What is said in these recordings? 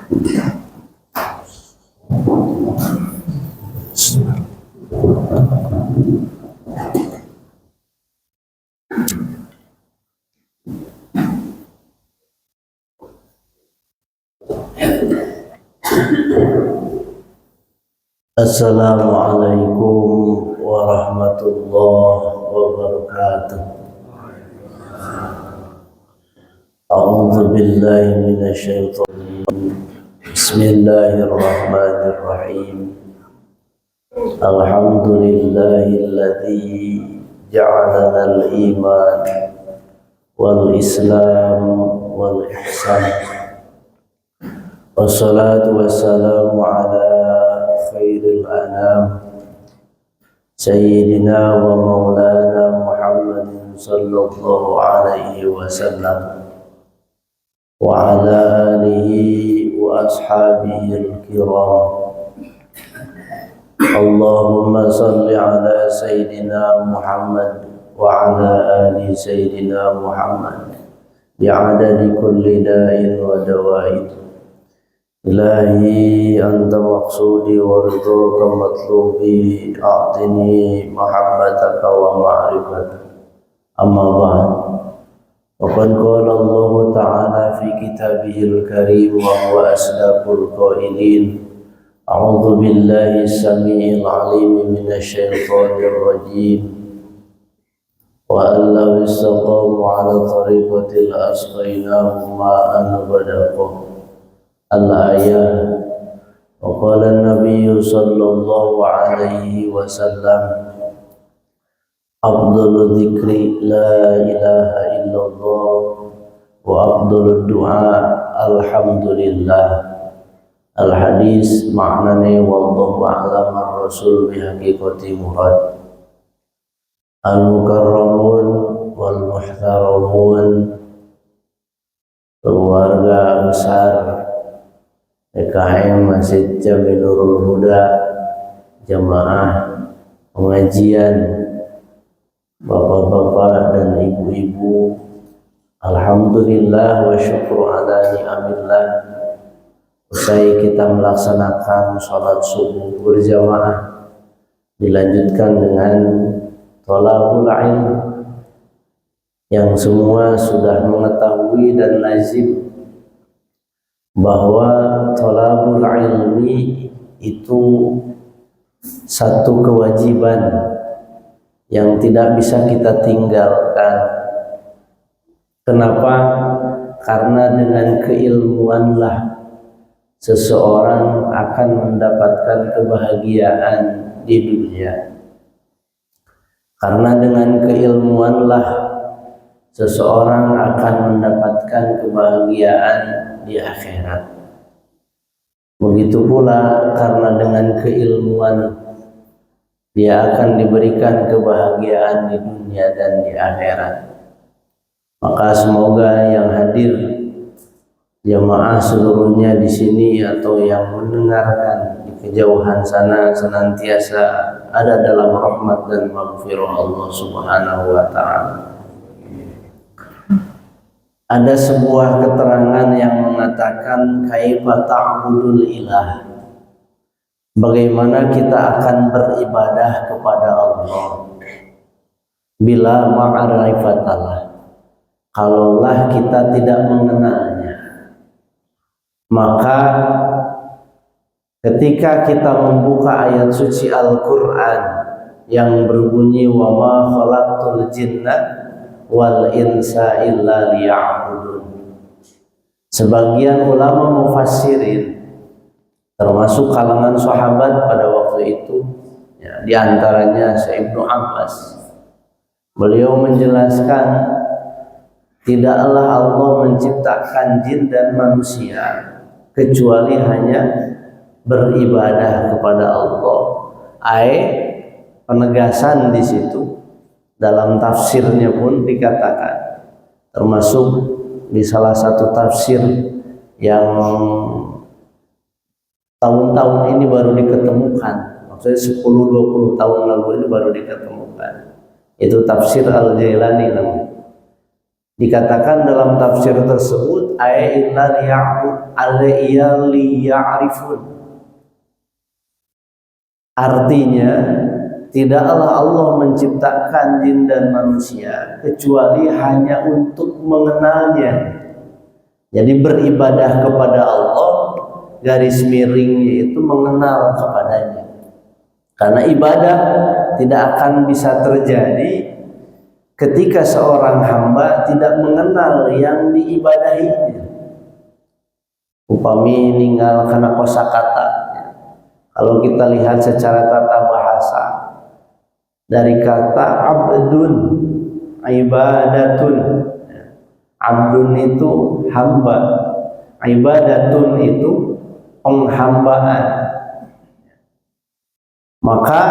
Assalamualaikum warahmatullahi wabarakatuh. A'udzu billahi minasyaitonir rajim. Bismillahirrahmanirrahim. Alhamdulillahilladzi ja'alana al-iman wal islam wal ihsan. Wassalatu wassalamu ala khairil anam Sayyidina wa maulana Muhammadin sallallahu alaihi wasallam wa ala alihi wa ashabihi al-kiram. Allahumma salli ala Sayyidina Muhammad wa ala ali Sayyidina Muhammad bi'adadi kulli da'in wa dawa'id. Ilahi anta maqsudi wa ridhaka matlubi, a'tini mahabbataka wa ma'rifataka. Amma ba'd. Waqad qala Allah ta'ala fi kitabihil karim wa huwa asdaqul qailin. A'udzu billahi as-sami'il 'alim minasy syaithanir rajim. Wa allaw istaqamu 'ala tariqatil asqainahum ma'an ghadaqa. Al-ayat. Wa qala an-nabiy sallallahu alaihi wasallam, afdhalu dzikri la ilaha illallah wa afdhalu du'a alhamdulillah. Al-hadis maknane wallahu a'lam ar-rasul bihaqiqati murad. Al-mukarramun wal muhtaramun, keluarga besar EKM Masjid Jamilul Huda, jamaah pengajian, bapak-bapak dan ibu-ibu, alhamdulillah wa syukru ala ni'amillah. Usai kita melaksanakan sholat subuh berjamaah, dilanjutkan dengan thalabul ilm yang semua sudah mengetahui dan lazim bahwa thalabul ilmi itu satu kewajiban yang tidak bisa kita tinggalkan. Kenapa? Karena dengan keilmuanlah seseorang akan mendapatkan kebahagiaan di dunia. Karena dengan keilmuanlah seseorang akan mendapatkan kebahagiaan di akhirat. Begitu pula karena dengan keilmuan dia akan diberikan kebahagiaan di dunia dan di akhirat. Maka semoga yang hadir jamaah seluruhnya di sini atau yang mendengarkan di kejauhan sana senantiasa ada dalam rahmat dan maghfirah Allah Subhanahu wa taala. Ada sebuah keterangan yang mengatakan kaifa ta'budul ilah, bagaimana kita akan beribadah kepada Allah bila ma'rifatallah, kalaulah kita tidak mengenalnya. Maka ketika kita membuka ayat suci Al-Quran yang berbunyi wa ma khalaqtul jinna wal insa illa liya'budun, sebagian ulama mufassirin termasuk kalangan sahabat pada waktu itu, ya, diantaranya Syekh Ibnu Abbas, beliau menjelaskan tidaklah Allah menciptakan jin dan manusia kecuali hanya beribadah kepada Allah. Penegasan di situ dalam tafsirnya pun dikatakan, termasuk di salah satu tafsir yang tahun-tahun ini baru diketemukan, maksudnya 10-20 tahun lalu ini baru diketemukan, itu tafsir Al-Jailani namanya. Dikatakan dalam tafsir tersebut ay illa liya'rifun. Artinya tidaklah Allah menciptakan jin dan manusia kecuali hanya untuk mengenalnya. Jadi beribadah kepada Allah, garis miringnya itu mengenal kepadanya. Karena ibadah tidak akan bisa terjadi ketika seorang hamba tidak mengenal yang diibadahinya. Upami ninggal karena kosakata. Kalau kita lihat secara tata bahasa, dari kata abdun, ibadatun. Abdun itu hamba, ibadatun itu penghambaan. Maka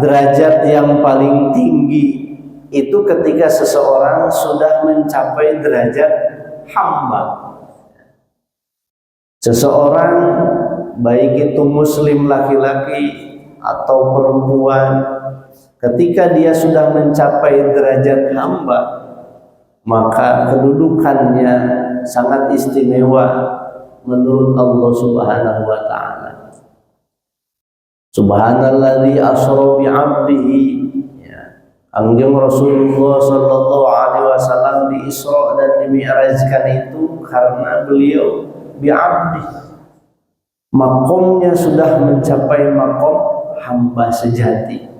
derajat yang paling tinggi itu ketika seseorang sudah mencapai derajat hamba. Seseorang baik itu muslim laki-laki atau perempuan, ketika dia sudah mencapai derajat hamba, maka kedudukannya sangat istimewa menurut Allah Subhanahu wa taala. Subhanalladzi asra bi 'abdihi. Kangjeng Rasulullah sallallahu alaihi wasallam di Isra dan di Mi'rajkan itu karena beliau bi 'abdi. Makomnya sudah mencapai makom hamba sejati,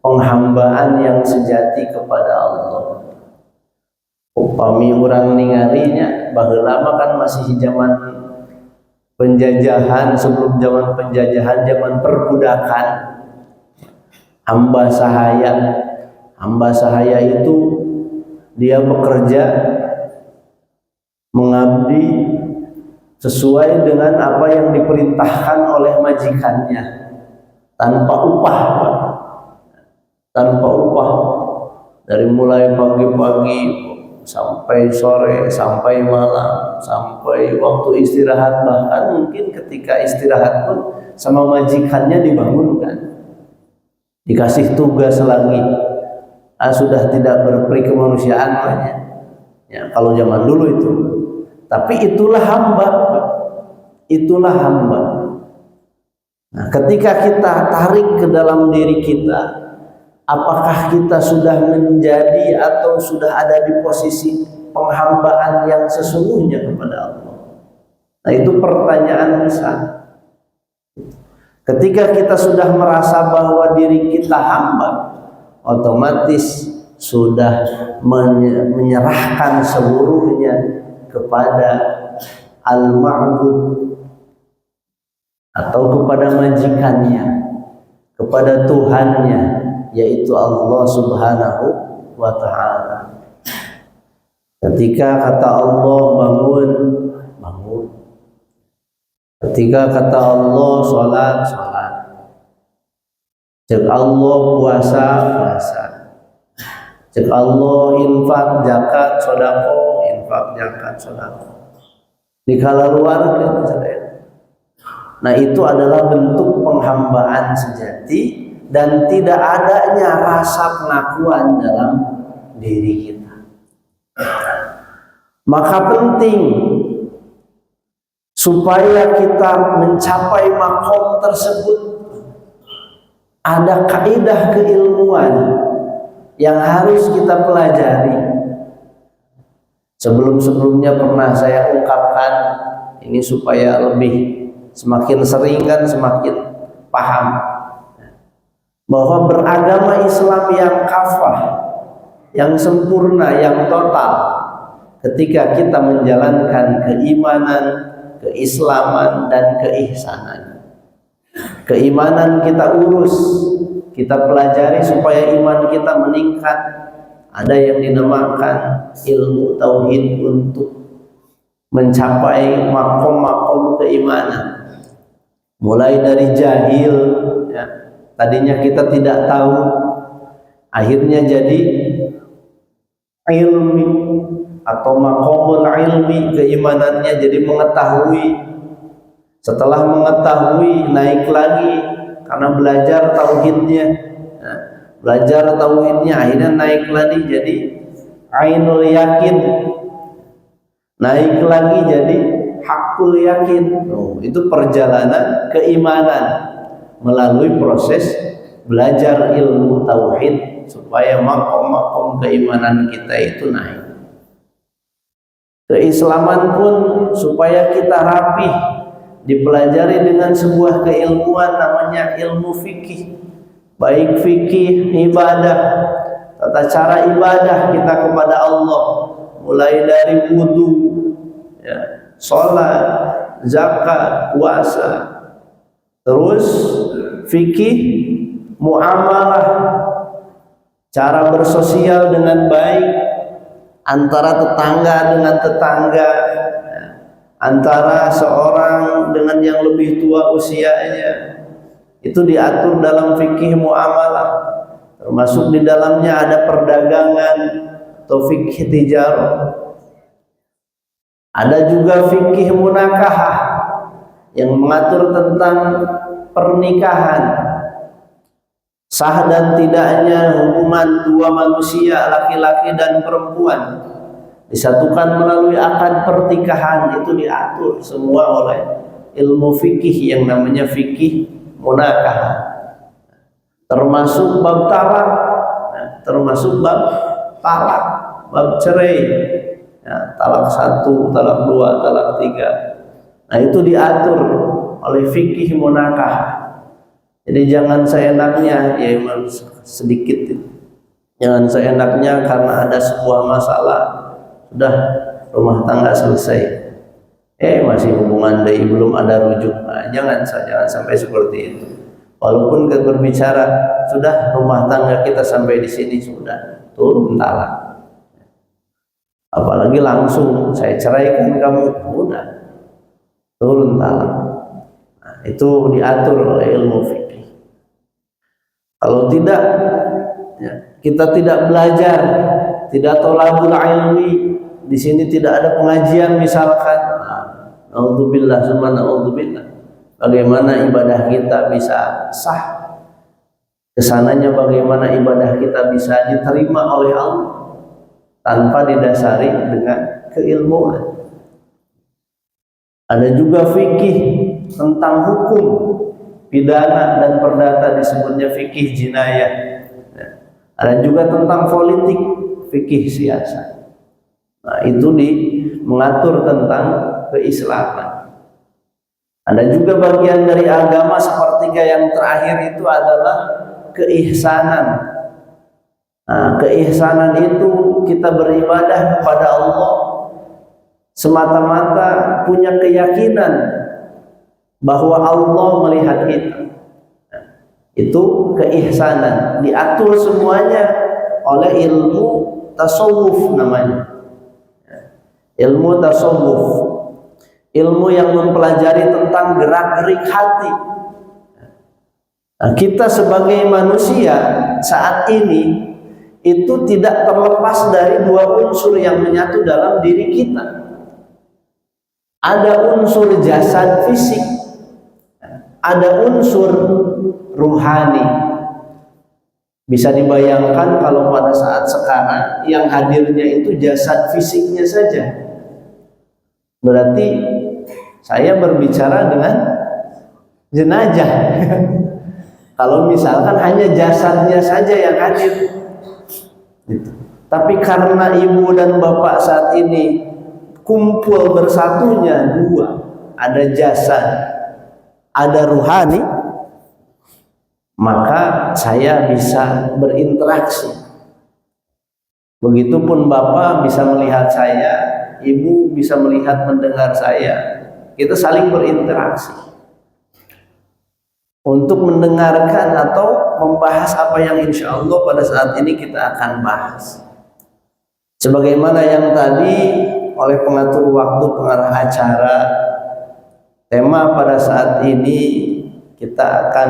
penghambaan yang sejati kepada Allah. Upami orang ningalinya baheula mah kan masih zaman penjajahan, sebelum zaman penjajahan, zaman perbudakan. Hamba sahaya itu dia bekerja mengabdi sesuai dengan apa yang diperintahkan oleh majikannya tanpa upah, dari mulai pagi-pagi sampai sore, sampai malam, sampai waktu istirahat, bahkan mungkin ketika istirahat pun sama majikannya dibangunkan, dikasih tugas lagi. Sudah tidak berperi kemanusiaan ya, kalau zaman dulu itu. Tapi itulah hamba. Nah, ketika kita tarik ke dalam diri kita, apakah kita sudah menjadi atau sudah ada di posisi penghambaan yang sesungguhnya kepada Allah? Nah, itu pertanyaan besar. Ketika kita sudah merasa bahwa diri kita hamba, otomatis sudah menyerahkan seluruhnya kepada al-ma'bud atau kepada majikannya, kepada Tuhannya, yaitu Allah Subhanahu wa ta'ala. Ketika kata Allah bangun. Ketika kata Allah sholat. Cek Allah puasa. Cek Allah infak zakat sedekah, dikalaluarkeun. Nah, itu adalah bentuk penghambaan sejati dan tidak adanya rasa pengakuan dalam diri kita. Maka penting supaya kita mencapai makom tersebut, ada kaidah keilmuan yang harus kita pelajari. Sebelum-sebelumnya pernah saya ungkapkan ini supaya lebih semakin sering kan semakin paham bahwa beragama Islam yang kafah, yang sempurna, yang total, ketika kita menjalankan keimanan, keislaman, dan keihsanan. Keimanan kita urus, kita pelajari supaya iman kita meningkat. Ada yang dinamakan ilmu tauhid untuk mencapai makom-makom keimanan. Mulai dari jahil, ya, tadinya kita tidak tahu, akhirnya jadi ilmi atau makomul ilmi, keimanannya jadi mengetahui. Setelah mengetahui naik lagi karena belajar tauhidnya, akhirnya naik lagi jadi ainul yakin, naik lagi jadi hakul yakin. Itu perjalanan keimanan melalui proses belajar ilmu tauhid supaya makom-makom keimanan kita itu naik. Keislaman pun supaya kita rapih dipelajari dengan sebuah keilmuan namanya ilmu fikih, baik fikih ibadah, tata cara ibadah kita kepada Allah, mulai dari wudu, ya, sholat, zakat, puasa, terus fikih muamalah, cara bersosial dengan baik antara tetangga dengan tetangga, antara seorang dengan yang lebih tua usianya, itu diatur dalam fikih muamalah. Termasuk di dalamnya ada perdagangan atau fikih tijarah. Ada juga fikih munakahah yang mengatur tentang pernikahan, sah dan tidaknya hubungan dua manusia, laki-laki dan perempuan, disatukan melalui akad pertikahan. Itu diatur semua oleh ilmu fikih yang namanya fikih munakahah. Termasuk bab talak, termasuk bab talak, bab cerai, ya, talak 1, talak 2, talak 3. Nah, itu diatur oleh fikih munakahah. Jadi jangan seenaknya, ya sedikit, jangan seenaknya karena ada sebuah masalah sudah rumah tangga selesai, masih hubungan dari belum ada rujuk. Nah, jangan sampai seperti itu. Walaupun kita berbicara sudah rumah tangga kita sampai di sini, sudah turun talak, apalagi langsung saya ceraikan kamu, udah turun talak. Nah, itu diatur oleh ilmu fikih. Kalau tidak, ya, kita tidak belajar, tidak tolabul ilmi, di sini tidak ada pengajian misalkan, naudzubillah summa naudzubillah, bagaimana ibadah kita bisa sah? Kesananya bagaimana ibadah kita bisa diterima oleh Allah tanpa didasari dengan keilmuan. Ada juga fikih tentang hukum pidana dan perdata, disebutnya fikih jinayah. Ada juga tentang politik, fikih siasat. Nah, itu mengatur tentang keislaman. Ada juga bagian dari agama sepertiga yang terakhir itu adalah keihsanan. Nah, keihsanan itu kita beribadah kepada Allah semata-mata punya keyakinan bahwa Allah melihat kita. Nah, itu keihsanan, diatur semuanya oleh ilmu tasawuf namanya. Ilmu tasawuf, ilmu yang mempelajari tentang gerak-gerik hati. Nah, kita sebagai manusia saat ini itu tidak terlepas dari dua unsur yang menyatu dalam diri kita. Ada unsur jasad fisik, ada unsur ruhani. Bisa dibayangkan kalau pada saat sekarang yang hadirnya itu jasad fisiknya saja, berarti saya berbicara dengan jenazah. Kalau misalkan hanya jasadnya saja yang hadir, tapi karena ibu dan bapak saat ini kumpul bersatunya dua, ada jasad, ada ruhani, maka saya bisa berinteraksi. Begitupun bapak bisa melihat saya, ibu bisa melihat mendengar saya, kita saling berinteraksi untuk mendengarkan atau membahas apa yang insya Allah pada saat ini kita akan bahas. Sebagaimana yang tadi oleh pengatur waktu, pengarah acara, tema pada saat ini kita akan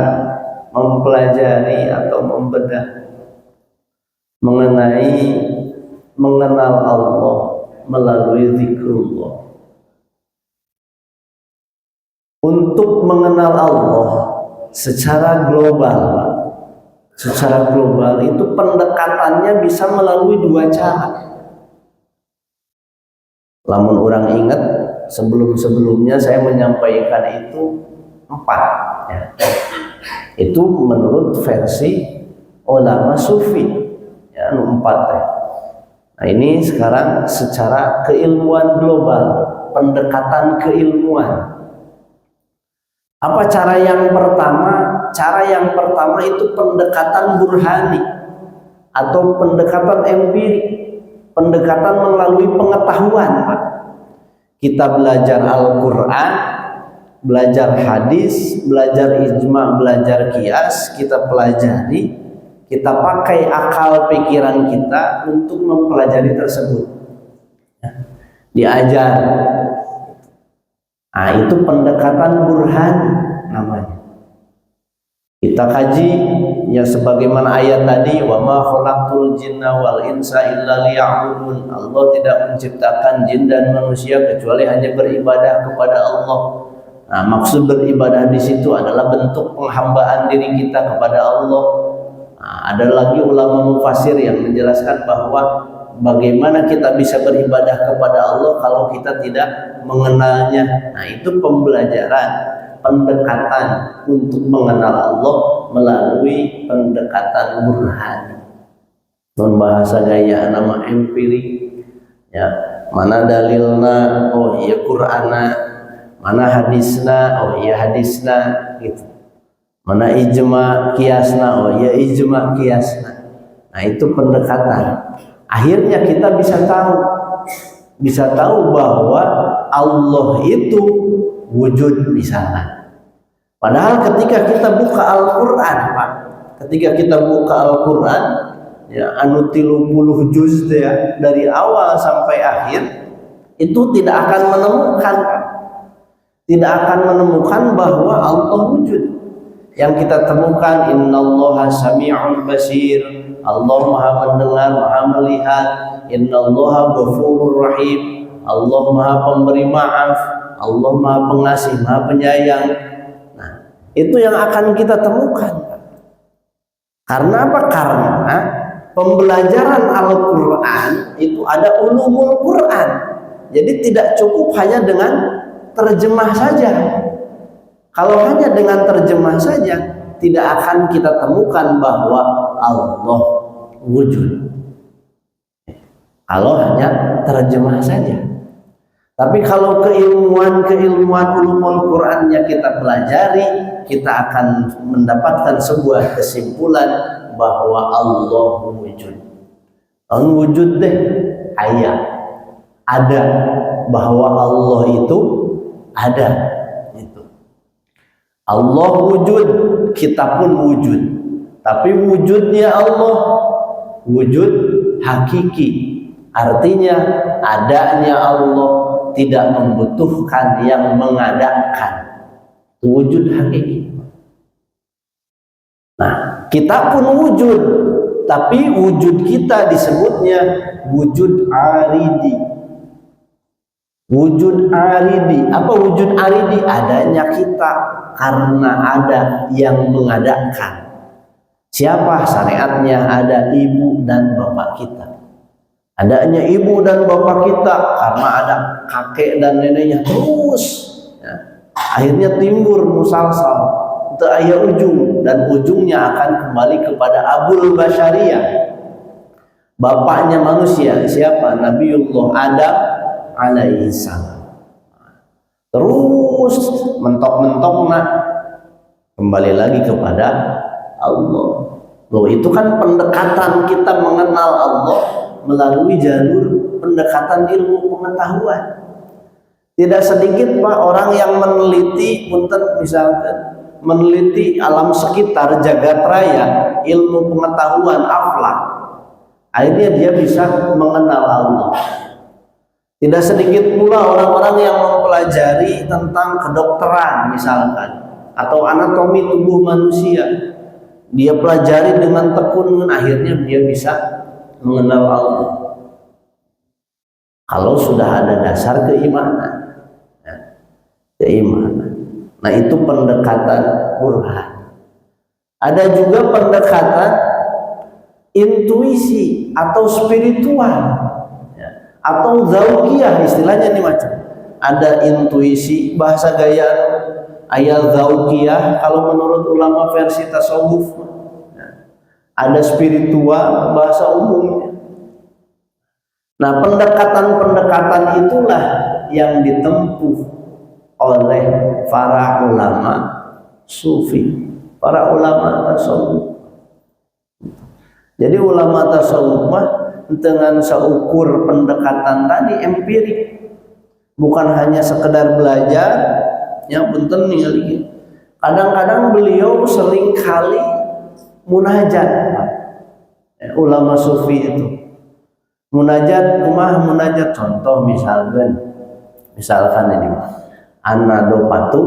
mempelajari atau membedah mengenai mengenal Allah melalui zikrullah. Untuk mengenal Allah secara global itu pendekatannya bisa melalui dua cara. Lamun orang ingat sebelum-sebelumnya saya menyampaikan itu 4 ya. Itu menurut versi ulama sufi ya, 4 ya. Nah ini sekarang secara keilmuan global, pendekatan keilmuan. Apa cara yang pertama? Cara yang pertama itu pendekatan burhani atau pendekatan empirik, pendekatan melalui pengetahuan, Pak. Kita belajar Al-Quran, belajar hadis, belajar ijma, belajar qiyas, kita pelajari, kita pakai akal pikiran kita untuk mempelajari tersebut. Diajar. Nah, itu pendekatan burhan namanya. Kita kaji ya sebagaimana ayat tadi, wa ma khalaqtul jinna wal insa illa liya'budun. Allah tidak menciptakan jin dan manusia kecuali hanya beribadah kepada Allah. Nah, maksud beribadah di situ adalah bentuk penghambaan diri kita kepada Allah. Nah, ada lagi ulama mufassir yang menjelaskan bahwa bagaimana kita bisa beribadah kepada Allah kalau kita tidak mengenalnya. Nah, itu pembelajaran, pendekatan untuk mengenal Allah melalui pendekatan burhan. Non bahasa gaya nama empirik ya, mana dalilna, oh iya Qur'ana, mana hadisna, oh iya hadisna gitu. Mana ijma qiyasna, oh iya ijma qiyasna. Nah, itu pendekatan. Akhirnya kita bisa tahu bahwa Allah itu wujud misalnya. Padahal ketika kita buka Al-Quran, Pak, ketika kita buka Al-Quran ya, anu 30 juz ya, dari awal sampai akhir itu tidak akan menemukan, Pak. Tidak akan menemukan bahwa Allah wujud. Yang kita temukan innallaha sami'un basir, Allah Maha mendengar, Maha melihat. Innallaha ghafurur rahim, Allah Maha pemberi maaf, Allah Maha pengasih, Maha penyayang. Nah, itu yang akan kita temukan. Karena apa? Karena pembelajaran Al-Quran itu ada ulumul Quran. Jadi tidak cukup hanya dengan terjemah saja. Kalau hanya dengan terjemah saja, tidak akan kita temukan bahwa Allah wujud. Kalau hanya terjemah saja. Tapi kalau keilmuan ulumul Qur'annya kita pelajari, kita akan mendapatkan sebuah kesimpulan bahwa Allah wujud. Allah wujud deh, ayat ada, bahwa Allah itu ada. Itu. Allah wujud, kita pun wujud. Tapi wujudnya Allah wujud hakiki. Artinya adanya Allah tidak membutuhkan yang mengadakan, wujud hakiki. Nah, kita pun wujud, tapi wujud kita disebutnya wujud aridi. Wujud aridi, apa wujud aridi? Adanya kita karena ada yang mengadakan. Siapa? Syariatnya ada ibu dan bapak kita. Adanya ibu dan bapak kita karena ada kakek dan neneknya terus ya. Akhirnya timbul musalsal itu ayat ujung, dan ujungnya akan kembali kepada Abul Basyariyah, bapaknya manusia. Siapa? Nabiullah Adam alaihi salam. Terus mentok-mentok kembali lagi kepada Allah. Loh, itu kan pendekatan kita mengenal Allah melalui jalur pendekatan ilmu pengetahuan. Tidak sedikit, Pak, orang yang meneliti, misalkan meneliti alam sekitar jagat raya, ilmu pengetahuan aflak, akhirnya dia bisa mengenal Allah. Tidak sedikit pula orang-orang yang mempelajari tentang kedokteran misalkan, atau anatomi tubuh manusia, dia pelajari dengan tekun, akhirnya dia bisa mengenal Allah. Kalau sudah ada dasar keimanan ya, keimanan. Nah, itu pendekatan burhan. Ada juga pendekatan intuisi atau spiritual ya. atau zaukiyah, istilahnya ini macam ada intuisi, bahasa gayaan ayat zaukiyah kalau menurut ulama versi tasawuf, ada spiritual bahasa umumnya. Nah, pendekatan-pendekatan itulah yang ditempuh oleh para ulama sufi, para ulama tasawuf. Jadi ulama tasawuf mah dengan seukur pendekatan tadi empirik, bukan hanya sekedar belajar yang punten nih. Kadang-kadang beliau sering kali munajat, ulama sufi itu munajat, munajat contoh misalkan ini anadopatu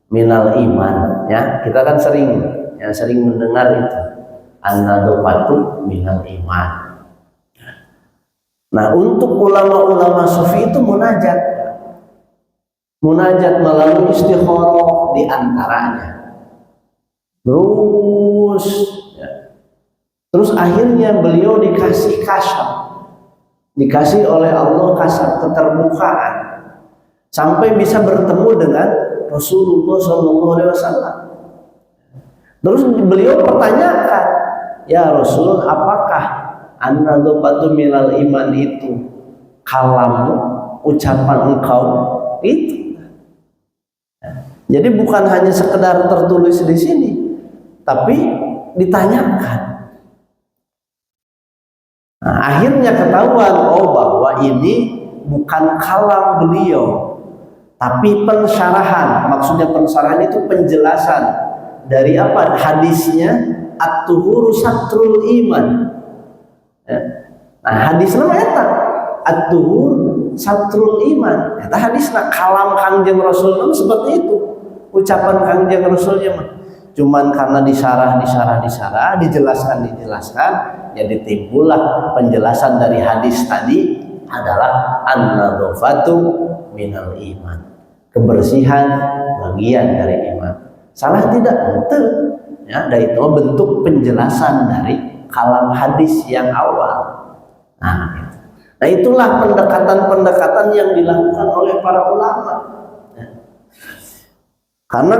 minal iman, ya kita kan sering mendengar itu anadopatu minal iman. Nah, untuk ulama-ulama sufi itu munajat melalui istikharah di antaranya. Terus akhirnya beliau dikasih kasyaf, dikasih oleh Allah kasyaf keterbukaan sampai bisa bertemu dengan Rasulullah SAW. Terus beliau pertanyakan, ya Rasul, apakah an-nadhafatu minal iman itu kalammu, ucapan engkau itu? Jadi bukan hanya sekedar tertulis di sini, tapi ditanyakan. Nah, akhirnya ketahuan bahwa ini bukan kalam beliau, tapi pensyarahan. Maksudnya pensyarahan itu penjelasan dari apa? Hadisnya at-tuhuru satrul iman. Nah, hadisnya eta at-tuhur satrul iman. Eta hadisna kalam Kangjeng Rasul seperti itu. Ucapan Kangjeng Rasulnya mah cuman karena disarah, dijelaskan, jadi timbullah penjelasan dari hadis tadi adalah an-nadhafatu minal iman. Kebersihan bagian dari iman. Salah tidak? Betul. Ya, dan itu bentuk penjelasan dari kalam hadis yang awal. Nah, itulah pendekatan-pendekatan yang dilakukan oleh para ulama. Karena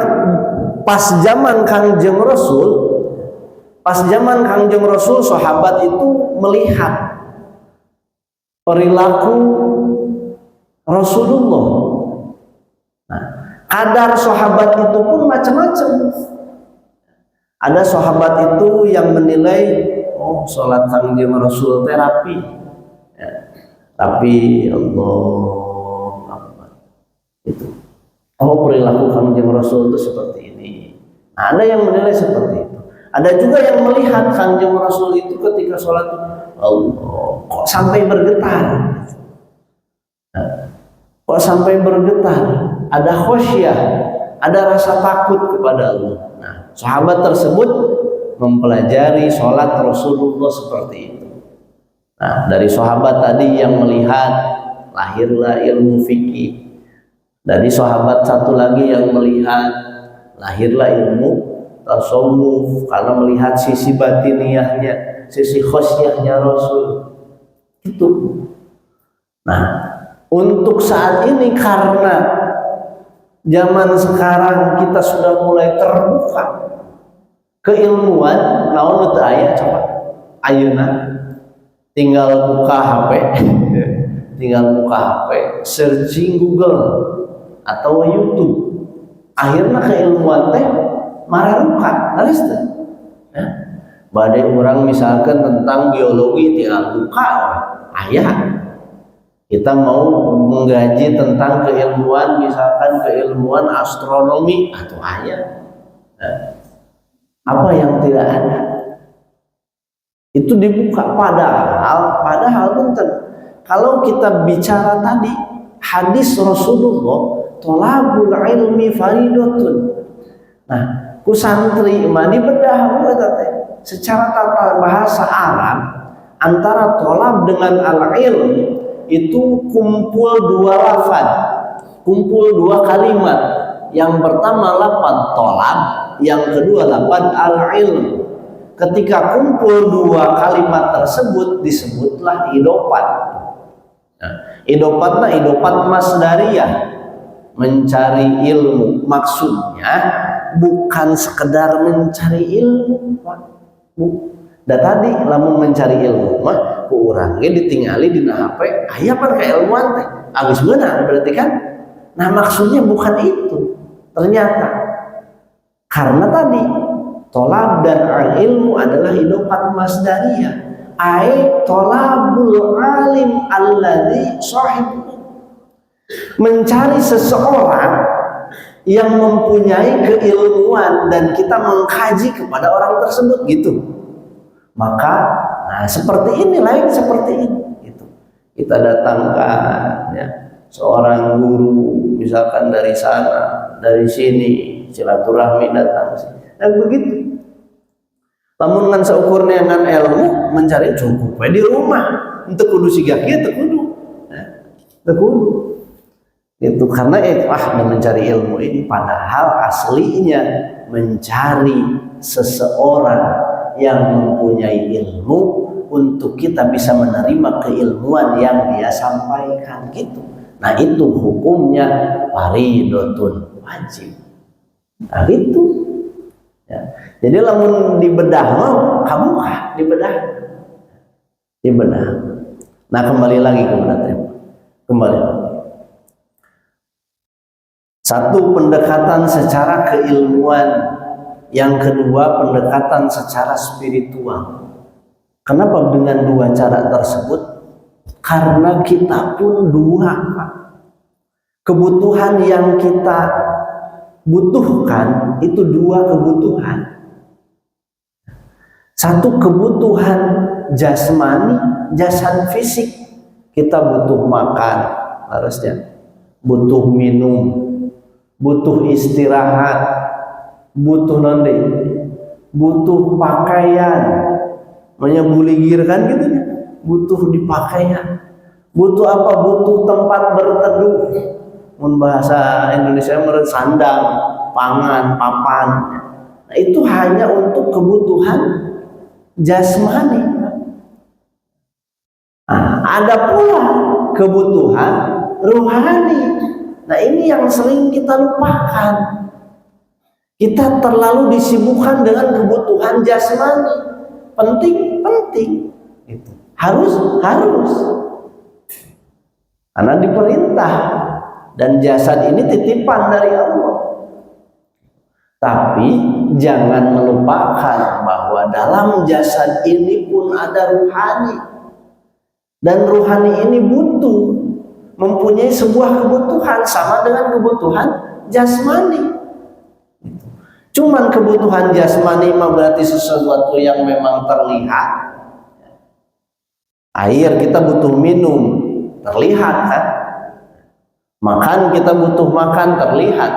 pas zaman Kangjeng Rasul, sahabat itu melihat perilaku Rasulullah. Nah, kadar sahabat itu pun macam-macam. Ada sahabat itu yang menilai, sholat Kangjeng Rasul terapi, tapi Allah itu. Perilaku Kangjeng Rasul itu seperti ini. Nah, ada yang menilai seperti itu. Ada juga yang melihat Kangjeng Rasul itu ketika sholat, Allah, kok sampai bergetar? Kok sampai bergetar? Ada khosyah, ada rasa takut kepada Allah. Nah, sahabat tersebut mempelajari sholat Rasulullah seperti itu. Nah, dari sahabat tadi yang melihat, lahirlah ilmu fikih. Dari sahabat satu lagi yang melihat, lahirlah ilmu tasawuf karena melihat sisi batiniyahnya, sisi khosyahnya Rasul. Itu. Nah, untuk saat ini karena zaman sekarang kita sudah mulai terbuka keilmuan, naon teu aya coba ayeuna tinggal buka HP searching Google atau YouTube, akhirnya keilmuan teh mararukan haris teh. Badai orang misalkan tentang biologi tinggal buka ayah. Kita mau menggaji tentang keilmuan, misalkan keilmuan astronomi atau ayah. Apa yang tidak ada itu dibuka, padahal punten. Kalau kita bicara tadi hadis Rasulullah, tolabul ilmi faridatun. Nah, ku santri mah dibedah secara tata bahasa Arab antara tolab dengan al-ilm itu kumpul dua lafaz, kumpul dua kalimat. Yang pertama lafaz tolab, yang kedua lafaz al-ilm. Ketika kumpul dua kalimat tersebut disebutlah idofat. Nah, idopat masdariyah, mencari ilmu, maksudnya bukan sekedar mencari ilmu, Pak. Da tadi lamun mencari ilmu mah ku urang ge ditingali dina HP aya pan kailmuan teh geus beunang berarti kan. Nah maksudnya bukan itu ternyata, karena tadi tolab dan al-ilmu adalah idopat masdariyah, ai tolabul alim alladzi sahib, mencari seseorang yang mempunyai keilmuan dan kita mengkaji kepada orang tersebut gitu. Maka nah seperti ini lain seperti ini gitu. Kita datangkan ya seorang guru misalkan dari sana dari sini, silaturahmi datang dan begitu. Lamun ngan saukurnya ngan ilmu mencari cukup di rumah untuk kudu siga kieu teu kudu. Teu kudu. Itu karena mencari ilmu ini padahal aslinya mencari seseorang yang mempunyai ilmu untuk kita bisa menerima keilmuan yang dia sampaikan gitu. Nah itu hukumnya faridotun, wajib. Nah itu ya. Jadi lamun dibedah mau kamu dibedah. Nah kembali lagi kepada tema. Kembali lagi. Satu, pendekatan secara keilmuan. Yang kedua, pendekatan secara spiritual. Kenapa dengan dua cara tersebut? Karena kita pun dua, Pak. Kebutuhan yang kita butuhkan itu dua kebutuhan. Satu kebutuhan jasmani, jasad fisik. Kita butuh makan, harusnya. Butuh minum, butuh istirahat, butuh nanti, butuh pakaian, menyebuligir kan gitu ya, butuh dipakaian, butuh apa? Butuh tempat berteduh, mun bahasa Indonesia menurut sandang, pangan, papan. Nah, itu hanya untuk kebutuhan jasmani. Nah, ada pula kebutuhan ruhani. Nah, ini yang sering kita lupakan. Kita terlalu disibukkan dengan kebutuhan jasmani, penting, itu harus, karena diperintah dan jasad ini titipan dari Allah. Tapi jangan melupakan bahwa dalam jasad ini pun ada ruhani, dan ruhani ini butuh, mempunyai sebuah kebutuhan sama dengan kebutuhan jasmani. Cuman kebutuhan jasmani mah berarti sesuatu yang memang terlihat. Air kita butuh minum, terlihat kan? Makan kita butuh makan, terlihat.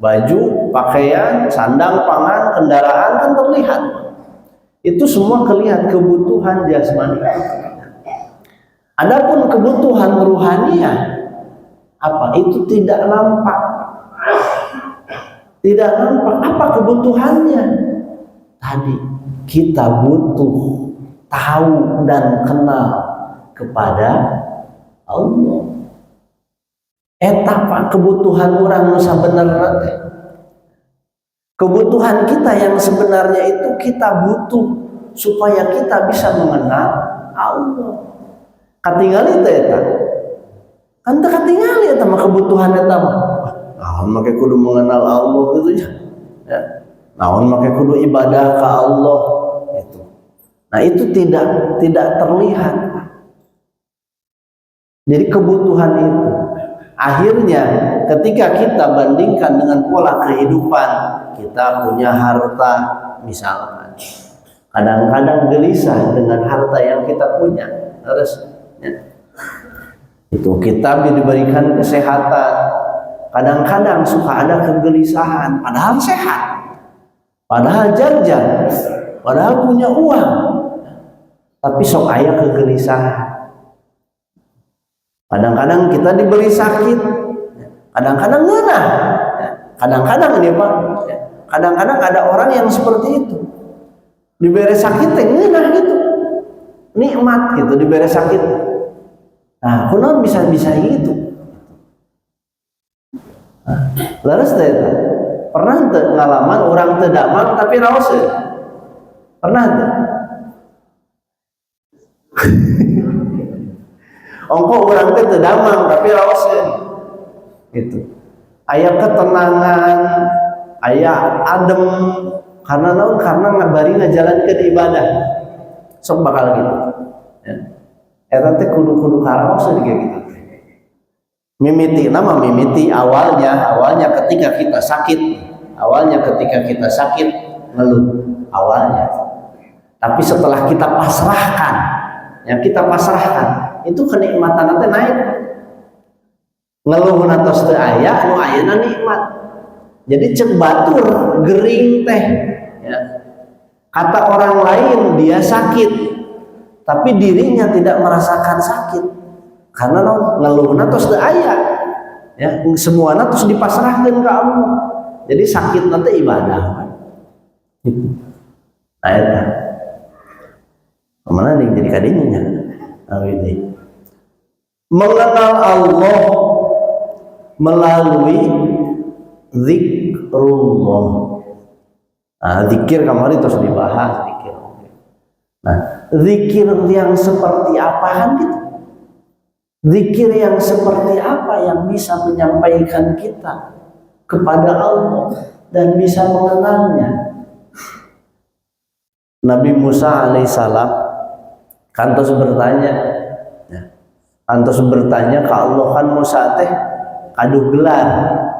Baju, pakaian, sandang, pangan, kendaraan kan terlihat. Itu semua kelihatan kebutuhan jasmani. Adapun kebutuhan ruhaniah apa? Itu tidak nampak. Tidak nampak. Apa kebutuhannya? Tadi kita butuh tahu dan kenal kepada Allah. Eta Pak kebutuhan orang nusa bener teh. Kebutuhan kita yang sebenarnya itu kita butuh supaya kita bisa mengenal Allah. Katingali teh eta. Kan teu katingali eta mah kebutuhan eta mah. Naon make kudu mengenal Allah gitu ya. Naon make kudu ibadah ke Allah itu. Nah, itu tidak terlihat. Jadi kebutuhan itu akhirnya ketika kita bandingkan dengan pola kehidupan, kita punya harta misalkan. Kadang-kadang gelisah dengan harta yang kita punya. Terus ya. Itu kita diberikan kesehatan. Kadang-kadang suka ada kegelisahan, padahal sehat, padahal jajan, padahal punya uang, tapi sok aya kegelisahan. Kadang-kadang kita diberi sakit, kadang-kadang ngeunah, kadang-kadang ini Pak, kadang-kadang ada orang yang seperti itu, diberi sakit ngeunah gitu, nikmat gitu diberi sakit. Nah, kunaon bisa gitu. Laras teh pernah teu ngalaman orang teu damang tapi raos teu? Pernah teu? Ongko orang teh teu damang tapi raos teu. Gitu. Aya ketenangan, aya adem karena naon? Karena ngabari ngajalankeun ibadah. Sok bakal gitu. Ya. Eta teh kudu karaos kayak gitu. Mimiti nama mimiti awalnya ketika kita sakit, ngeluh awalnya. Tapi setelah kita pasrahkan, itu kenikmatan nanti naik. Ngeluh natos teu aya, nu ayeuna nikmat. Jadi cek batur gering teh. Ya. Kata orang lain dia sakit, tapi dirinya tidak merasakan sakit. Karena ngeluhna tos teu aya, ya semuanya terus dipasrahkan ke Allah. Jadi sakit nanti ibadah. Nah, eta. Kemana nih jadi kadinya? Mengenal Allah melalui zikrullah. Nah, zikir kemarin terus dibahas zikir. Nah, zikir yang seperti apa kan gitu? Zikir yang seperti apa yang bisa menyampaikan kita kepada Allah dan bisa mengenalnya? Nabi Musa alaihissalam kantos bertanya ke Allah, kan Musa teh kadu gelar.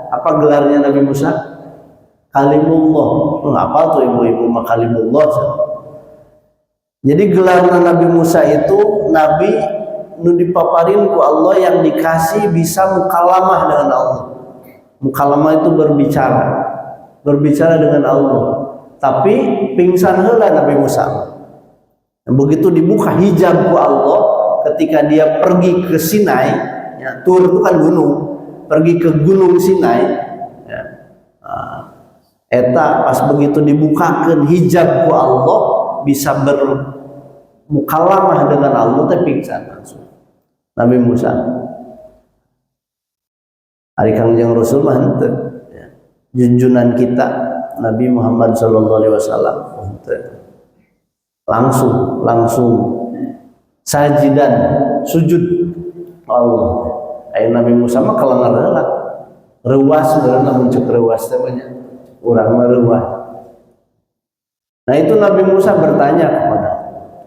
Apa gelarnya Nabi Musa? Kalimullah. Apa tuh ibu-ibu mah kalimullah? Jadi gelarnya Nabi Musa itu nabi nu dipaparin ku Allah yang dikasih bisa mukalamah dengan Allah. Mukalamah itu berbicara dengan Allah. Tapi pingsan heula Nabi Musa. Begitu dibuka hijab ku Allah ketika dia pergi ke Sinai, ya, Tur itu kan gunung, pergi ke gunung Sinai, ya. Eta pas begitu dibukakan hijab ku Allah bisa bermukalamah dengan Allah, tapi pingsan langsung. Nabi Musa ari Kangjeng Rasul mah henteu, ya. Junjunan kita Nabi Muhammad sallallahu alaihi wasallam langsung sajidan sujud Allah. Aya Nabi Musa mah kalengar heula reuas beurna muncul reuas teh banyak urang mah reuas. Nah itu Nabi Musa bertanya kepada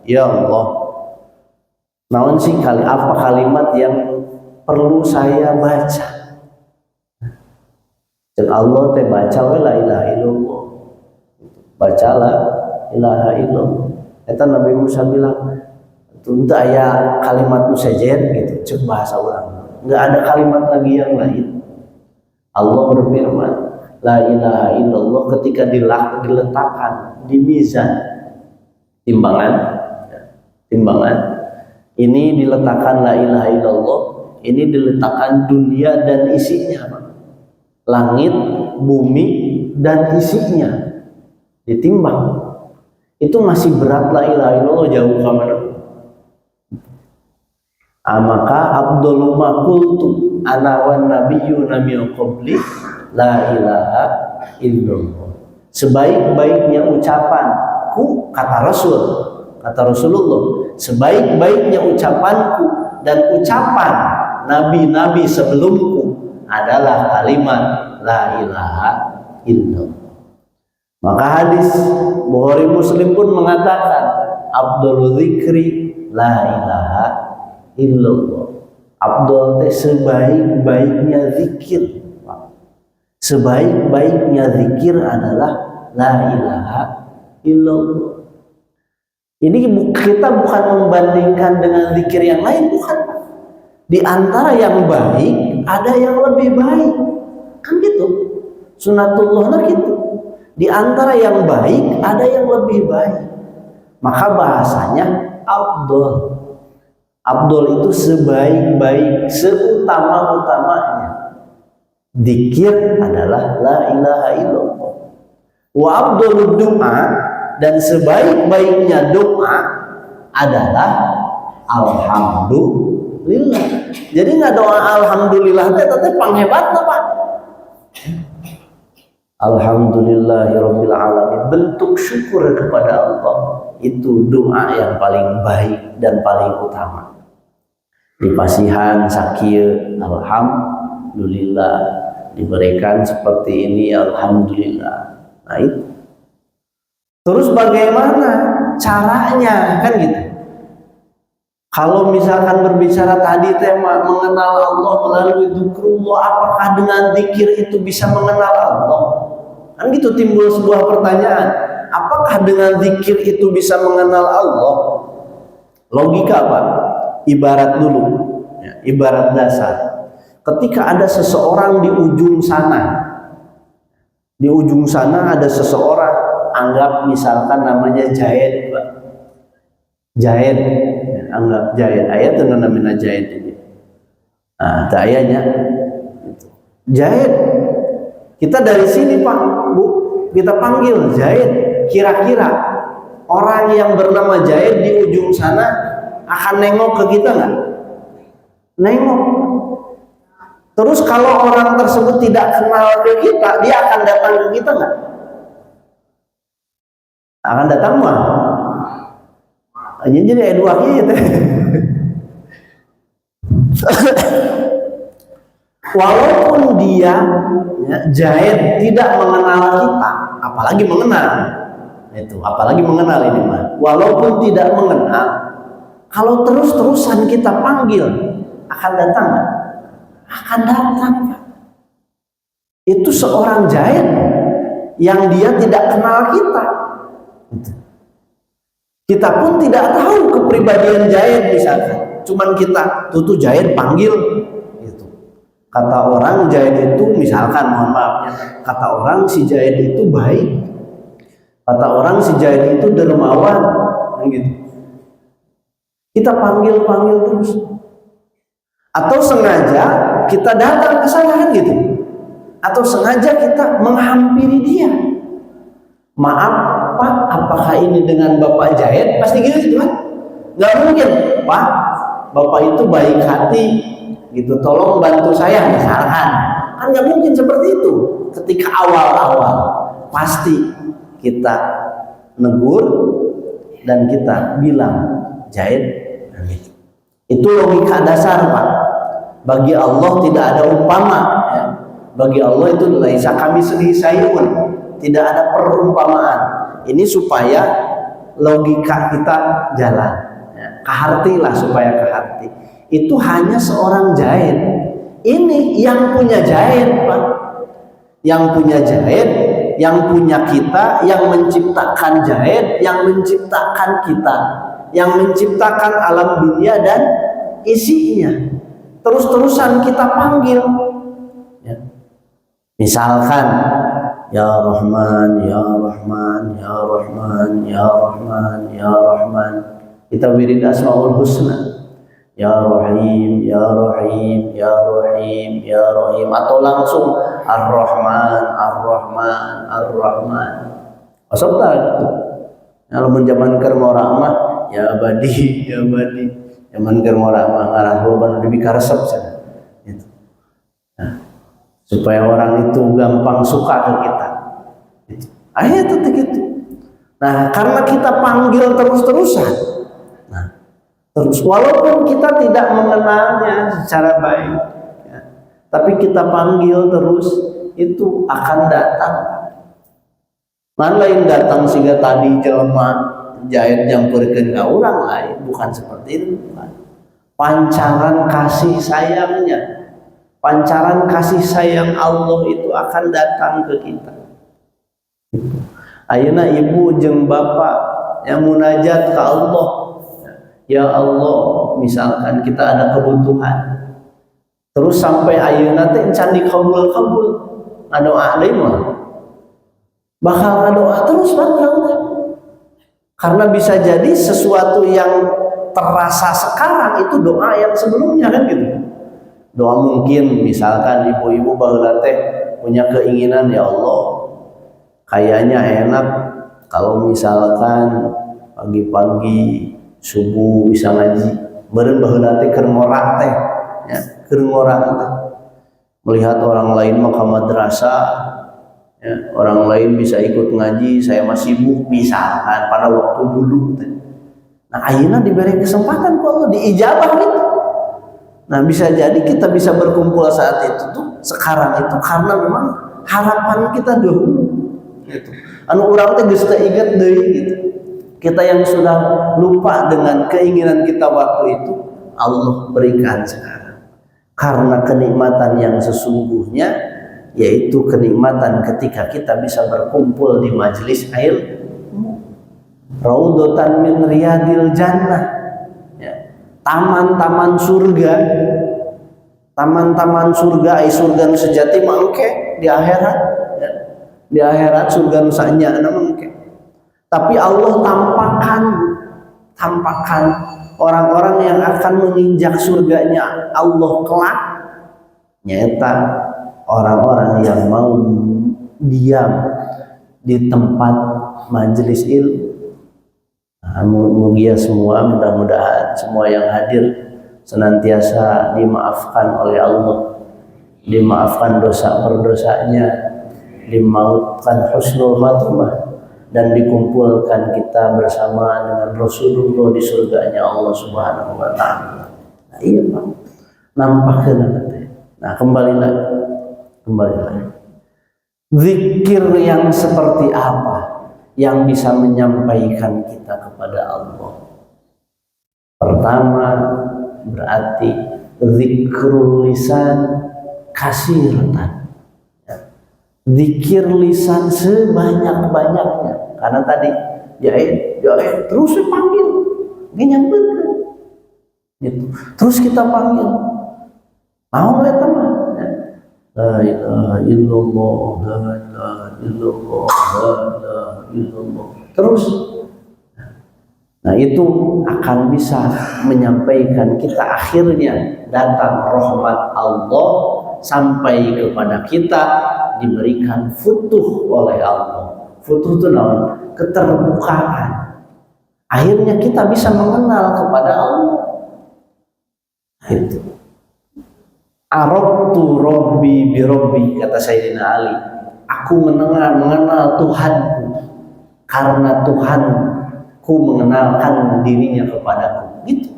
ya Allah, naon sih apa kalimat yang perlu saya baca? Dan Allah teh baca la ilaha illallah. Baca la ilaha illallah. Eta Nabi Musa bilang, "Teu aya kalimat nu sejen gitu, cek bahasa urang. Enggak ada kalimat lagi yang lain." Allah berfirman, la ilaha illallah ketika diletakkan di mizan timbangan ini diletakkan la ilaha illallah, ini diletakkan dunia dan isinya, langit, bumi dan isinya ditimbang. Itu masih berat la ilaha illallah, jauh ke mana? Maka Abdul ma qultu ana wan nabiyyuna min qabli la ilaha illallah. Sebaik-baiknya ucapanku, kata Rasulullah, sebaik-baiknya ucapanku dan ucapan nabi-nabi sebelumku adalah kalimat la ilaha illallah. Maka hadis Bukhari Muslim pun mengatakan Abdul zikri la ilaha illallah. Abdul teh sebaik-baiknya zikir. Sebaik-baiknya zikir adalah la ilaha illallah. Ini kita bukan membandingkan dengan zikir yang lain, bukan. Di antara yang baik ada yang lebih baik, kan gitu. Sunatullahnya gitu. Di antara yang baik ada yang lebih baik. Maka bahasanya Abdul. Abdul itu sebaik-baik, seutama-utamanya. Zikir adalah la ilaha illallah. Wa abdul doa, dan sebaik-baiknya doa adalah alhamdulillah. lillah. Jadi nggak doa alhamdulillah teh panghebatna Pak. Alhamdulillahirabbil alamin, bentuk syukur kepada Allah. Itu doa yang paling baik dan paling utama. Di pasihan sakir, alhamdulillah, diberikan seperti ini, alhamdulillah. Nah itu. Terus bagaimana caranya, kan gitu. Kalau misalkan berbicara tadi tema mengenal Allah melalui zikrullah, apakah dengan zikir itu bisa mengenal Allah? Kan gitu timbul sebuah pertanyaan. Apakah dengan zikir itu bisa mengenal Allah? Logika Pak, ibarat dulu, ya, ibarat dasar. Ketika ada seseorang di ujung sana ada seseorang, anggap misalkan namanya Jaid Pak. Jaid, anggap Jaid, ayat itu namanya Jaid ini. Nah, itu ayatnya. Jaid, kita dari sini Pak, Bu, kita panggil Jaid. Kira-kira orang yang bernama Jaid di ujung sana akan nengok ke kita nggak? Nengok. Terus kalau orang tersebut tidak kenal ke kita, dia akan datang ke kita nggak? Akan datang mah? Jadi dua gitu. Walaupun dia Jaid tidak mengenal kita, apalagi mengenal itu, apalagi mengenal ini mah. Walaupun tidak mengenal, kalau terus-terusan kita panggil, akan datang nggak? Akan datang. Itu seorang Jaid yang dia tidak kenal kita. Kita pun tidak tahu kepribadian Jaid misalkan. Cuman kita tuh Jaid panggil gitu. Kata orang Jaid itu misalkan, mohon maaf ya, kata orang si Jaid itu baik. Kata orang si Jaid itu dermawan gitu. Kita panggil terus. Atau sengaja kita datang ke sana gitu. Atau sengaja kita menghampiri dia. Maaf Pak, apakah ini dengan Bapak Jaid? Pasti gitu kan? Nggak mungkin, Pak. Bapak itu baik hati, gitu. Tolong bantu saya misalkan. Kan nggak mungkin seperti itu. Ketika awal-awal, pasti kita negur dan kita bilang Jaid. Itu logika dasar Pak. Bagi Allah tidak ada umpama. Ya. Bagi Allah itu laisa kamitslihi syai'un. Tidak ada perumpamaan. Ini supaya logika kita jalan, ya, kehartilah supaya keharti. Itu hanya seorang Jaid. Ini yang punya Jaid Pak. Yang punya Jaid, yang punya kita, yang menciptakan Jaid, yang menciptakan kita, yang menciptakan alam dunia dan isinya. Terus-terusan kita panggil, ya. Misalkan Ya Rahman, Ya Rahman, Ya Rahman, Ya Rahman, Ya Rahman. Kita wirid Asmaul Husna. Ya Rahim, Ya Rahim, Ya Rahim, Ya Rahim. Atau langsung Ar-Rahman, Ar-Rahman, Ar-Rahman. Masuk tak gitu. Kalau menjaman kermora mah Ya Badi, Ya Badi. Zaman kermora mah ngarah loban lebih karesep sana. Gitu. Nah, supaya orang itu gampang suka ke kita. Akhirnya tetap gitu. Nah, karena kita panggil terus-terusan, nah, terus walaupun kita tidak mengenalnya secara baik, ya, tapi kita panggil terus, itu akan datang. Man lain datang sehingga tadi jelema Jaid yang perken ka urang lain, bukan seperti itu. Pancaran kasih sayangnya, pancaran kasih sayang Allah itu akan datang ke kita. Ayeuna ibu jeung bapak yang munajat ke Allah, ya Allah, misalkan kita ada kebutuhan, terus sampai ayeuna teh encan dikabul-kabul, ngadoa deui mah bakal ngadoa terus karena bisa jadi sesuatu yang terasa sekarang itu doa yang sebelumnya kan gitu. Doa mungkin misalkan ibu-ibu baheula teh punya keinginan, ya Allah, kayaknya enak kalau misalkan pagi-pagi subuh bisa ngaji. Beureun baheula teh keur ngorak teh, ya, keur ngorak teh. Melihat orang lain mah ka madrasah, ya, orang lain bisa ikut ngaji, saya masih sibuk misalkan pada waktu dulu teh. Nah, ayeuna diberi kesempatan ku Allah, diijabah gitu. Nah, bisa jadi kita bisa berkumpul saat itu tuh sekarang itu karena memang harapan kita dahulu gitu. Anu urang teh geus teu inget deui gitu. Kita yang sudah lupa dengan keinginan kita waktu itu, Allah berikan sekarang. Karena kenikmatan yang sesungguhnya, yaitu kenikmatan ketika kita bisa berkumpul di majelis ilmu. Raudhatan min riyadil jannah. Ya. Taman-taman surga. Taman-taman surga, ai surga nu sejati mah engke di akhirat. Ya. Di akhirat surga nu saenyana mah engke. Tapi Allah tampakkan orang-orang yang akan menginjak surganya Allah kelak, nyata orang-orang yang mau diam di tempat majelis ilmu. Mudah-mudahan semua yang hadir senantiasa dimaafkan oleh Allah, dimaafkan dosa berdosanya, dimaafkan husnul khatimah, dan dikumpulkan kita bersama dengan Rasulullah di surganya Allah Subhanahu wa taala. Nah, iya Pak. Nampakkeun teh. Nah, kembali lagi. Zikir yang seperti apa yang bisa menyampaikan kita kepada Allah? Pertama, berarti zikrul lisan kasiratan. Zikir lisan sebanyak-banyaknya, karena tadi ya terus dipanggil, nyampeurkeun gitu. Terus kita panggil, mau eta mah la ilaha illallah, la ilaha illallah, la ilaha illallah. Terus, nah itu akan bisa menyampaikan kita akhirnya datang rahmat Allah sampai kepada kita, diberikan futuh oleh Allah. Futuh itu naon? Keterbukaan. Akhirnya kita bisa mengenal kepada Allah. Itu. Arabtu Rabbi bi Rabbi, kata Sayyidina Ali. Aku mengenal Tuhanku karena Tuhanku mengenalkan dirinya kepadaku. Gitu.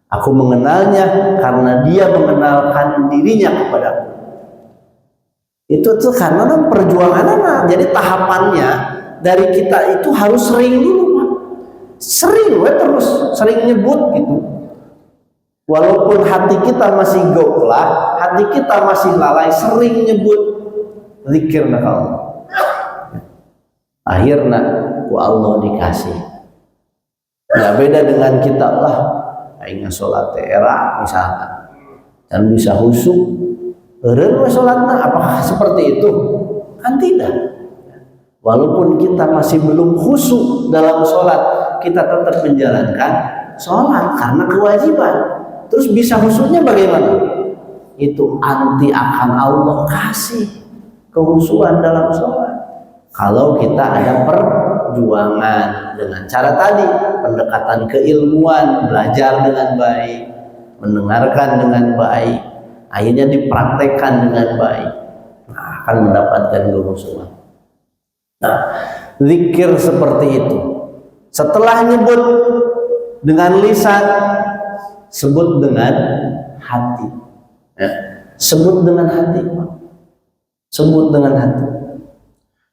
Aku mengenalnya karena dia mengenalkan dirinya kepadaku. Itu tuh karena perjuangan jadi tahapannya dari kita itu harus sering dulu Pak. Sering nyebut gitu. Walaupun hati kita masih goflah, hati kita masih lalai, sering nyebut zikir na Allah. Akhirnya ku Allah dikasih. Nggak beda dengan kita lah, aing sholat era misalkan dan bisa khusyuk. Eureun sholatna apakah seperti itu? Kan tidak. Walaupun kita masih belum khusyuk dalam sholat, kita tetap menjalankan sholat karena kewajiban. Terus bisa khusyuknya bagaimana? Itu anti akan Allah kasih kehusuan dalam sholat. Kalau kita ada perjuangan dengan cara tadi, pendekatan keilmuan, belajar dengan baik, mendengarkan dengan baik, akhirnya dipraktekkan dengan baik, nah, akan mendapatkan kehusuan. Nah, zikir seperti itu. Setelah nyebut dengan lisan, sebut dengan hati. Ya. Sebut dengan hati, Pak. Sebut dengan hati.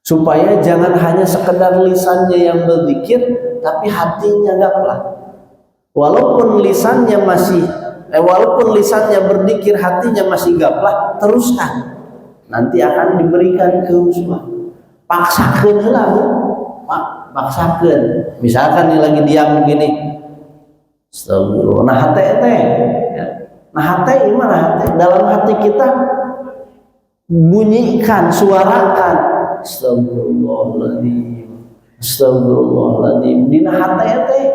Supaya jangan hanya sekedar lisannya yang berzikir, tapi hatinya gaplah. Walaupun lisannya berzikir, hatinya masih gaplah, teruskan. Nanti akan diberikan kehusuan. Paksakeun heula, Pak. Paksakeun. Misalkan nih lagi diam begini. Astagfirullah. Nah hati teh. Nah hati gimana hati? Dalam hati kita bunyikan, suarakan. Astagfirullahaladzim. Astagfirullahaladzim. Dina hati teh.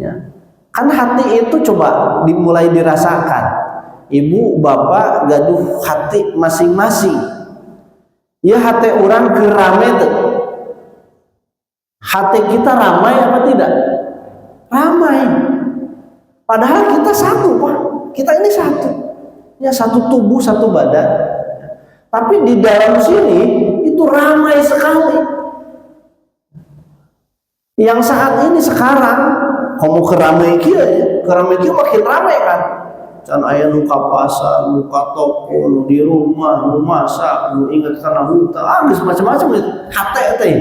Ya. Kan hati itu coba dimulai dirasakan. Ibu, bapak gaduh hati masing-masing. Ya hati orang gerame tuh. Hati kita ramai apa tidak? Ramai. Padahal kita satu, Pak. Kita ini satu. Ya, satu tubuh, satu badan. Tapi di dalam sini itu ramai sekali. Yang saat ini sekarang kamu keramai kia ya, keramai kia makin ramai kan. Can aya nu ka pasar, nu ka toko, nu di rumah, nu masak, nu ingat kana huta, geus macam-macam itu. Hate teh.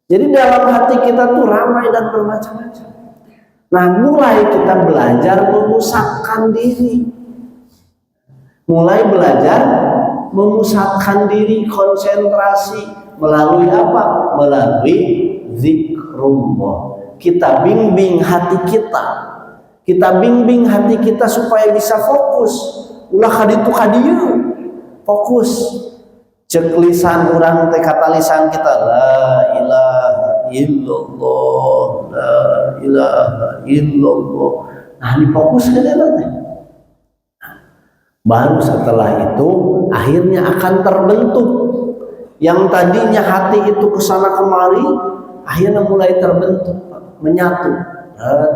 Jadi dalam hati kita tuh ramai dan bermacam-macam. Nah, mulai kita belajar memusatkan diri. Mulai belajar memusatkan diri, konsentrasi melalui apa? Melalui zikrullah. Kita bimbing hati kita. Kita bimbing hati kita supaya bisa fokus. Ulah kaditu kadieu. Fokus. Cek lisan urang teh kata lisan kita la ilaha illallah, la ilaha illallah. Nah, difokus ke dalam teh. Baru setelah itu akhirnya akan terbentuk. Yang tadinya hati itu kesana kemari, akhirnya mulai terbentuk, menyatu,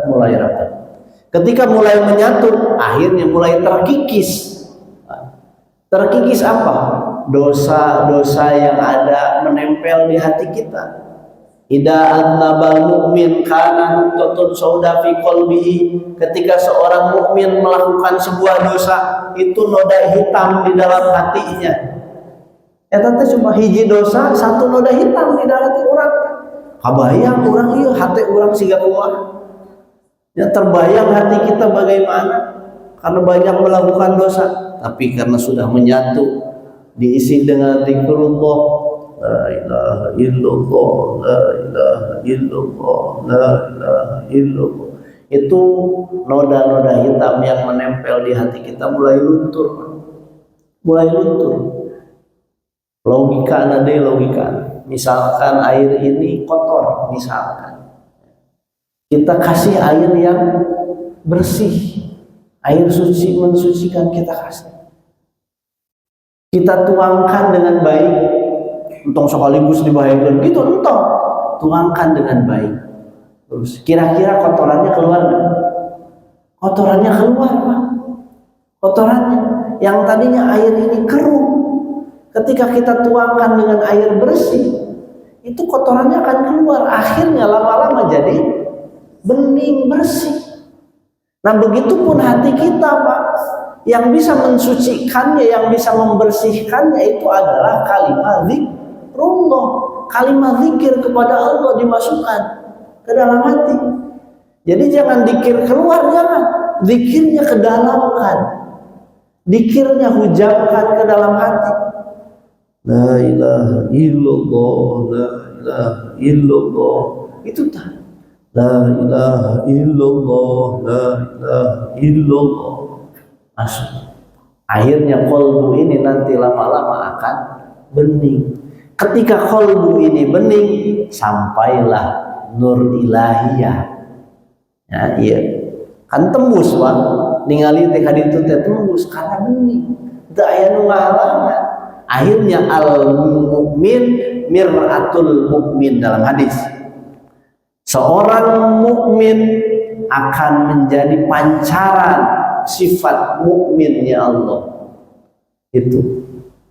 mulai rapat. Ketika mulai menyatu, akhirnya mulai terkikis. Terkikis apa? Dosa-dosa yang ada menempel di hati kita. Idza annabal mu'min kana nuqtatun sauda fi qalbihi. Ketika seorang mukmin melakukan sebuah dosa, itu noda hitam di dalam hatinya. Eta teh cuma hiji dosa, satu noda hitam di dalam hati urang. Kabayang urang ieu hati urang siga kumaha. Ya, terbayang hati kita bagaimana karena banyak melakukan dosa, tapi karena sudah menyatu diisi dengan zikrullah, la ilaha illallah, la ilaha illallah, la ilaha illallah. Itu noda-noda hitam yang menempel di hati kita mulai luntur. Mulai luntur. Logika nade logika. Misalkan air ini kotor, misalkan. Kita kasih air yang bersih. Air suci mensucikan kita kasih. Kita tuangkan dengan baik, entong sekaligus dibahayakan gitu, entong tuangkan dengan baik. Terus kira-kira kotorannya keluar nggak? Kotorannya keluar, Pak. Kotorannya yang tadinya air ini keruh, ketika kita tuangkan dengan air bersih, itu kotorannya akan keluar. Akhirnya lama-lama jadi bening bersih. Nah, begitupun hati kita, Pak. Yang bisa mensucikannya, yang bisa membersihkannya itu adalah kalimat zikrullah. Kalimat zikir kepada Allah dimasukkan ke dalam hati. Jadi jangan zikir keluar, jangan. Zikirnya kedalamkan. Zikirnya hujamkan ke dalam hati. La ilaha illallah, la ilaha illallah. Itu tak. La ilaha illallah, la ilaha illallah. Masuk. Akhirnya kolbu ini nanti lama-lama akan bening. Ketika kolbu ini bening, sampailah nur ilahiyah. Ya, iya. Kan tembus, Pak. Ningali teh kaditu teh tembus karena bening. Teu aya nu ngahalangan. Akhirnya al-mu'min mir'atul mu'min dalam hadis. Seorang mukmin akan menjadi pancaran sifat mukminnya Allah. Itu.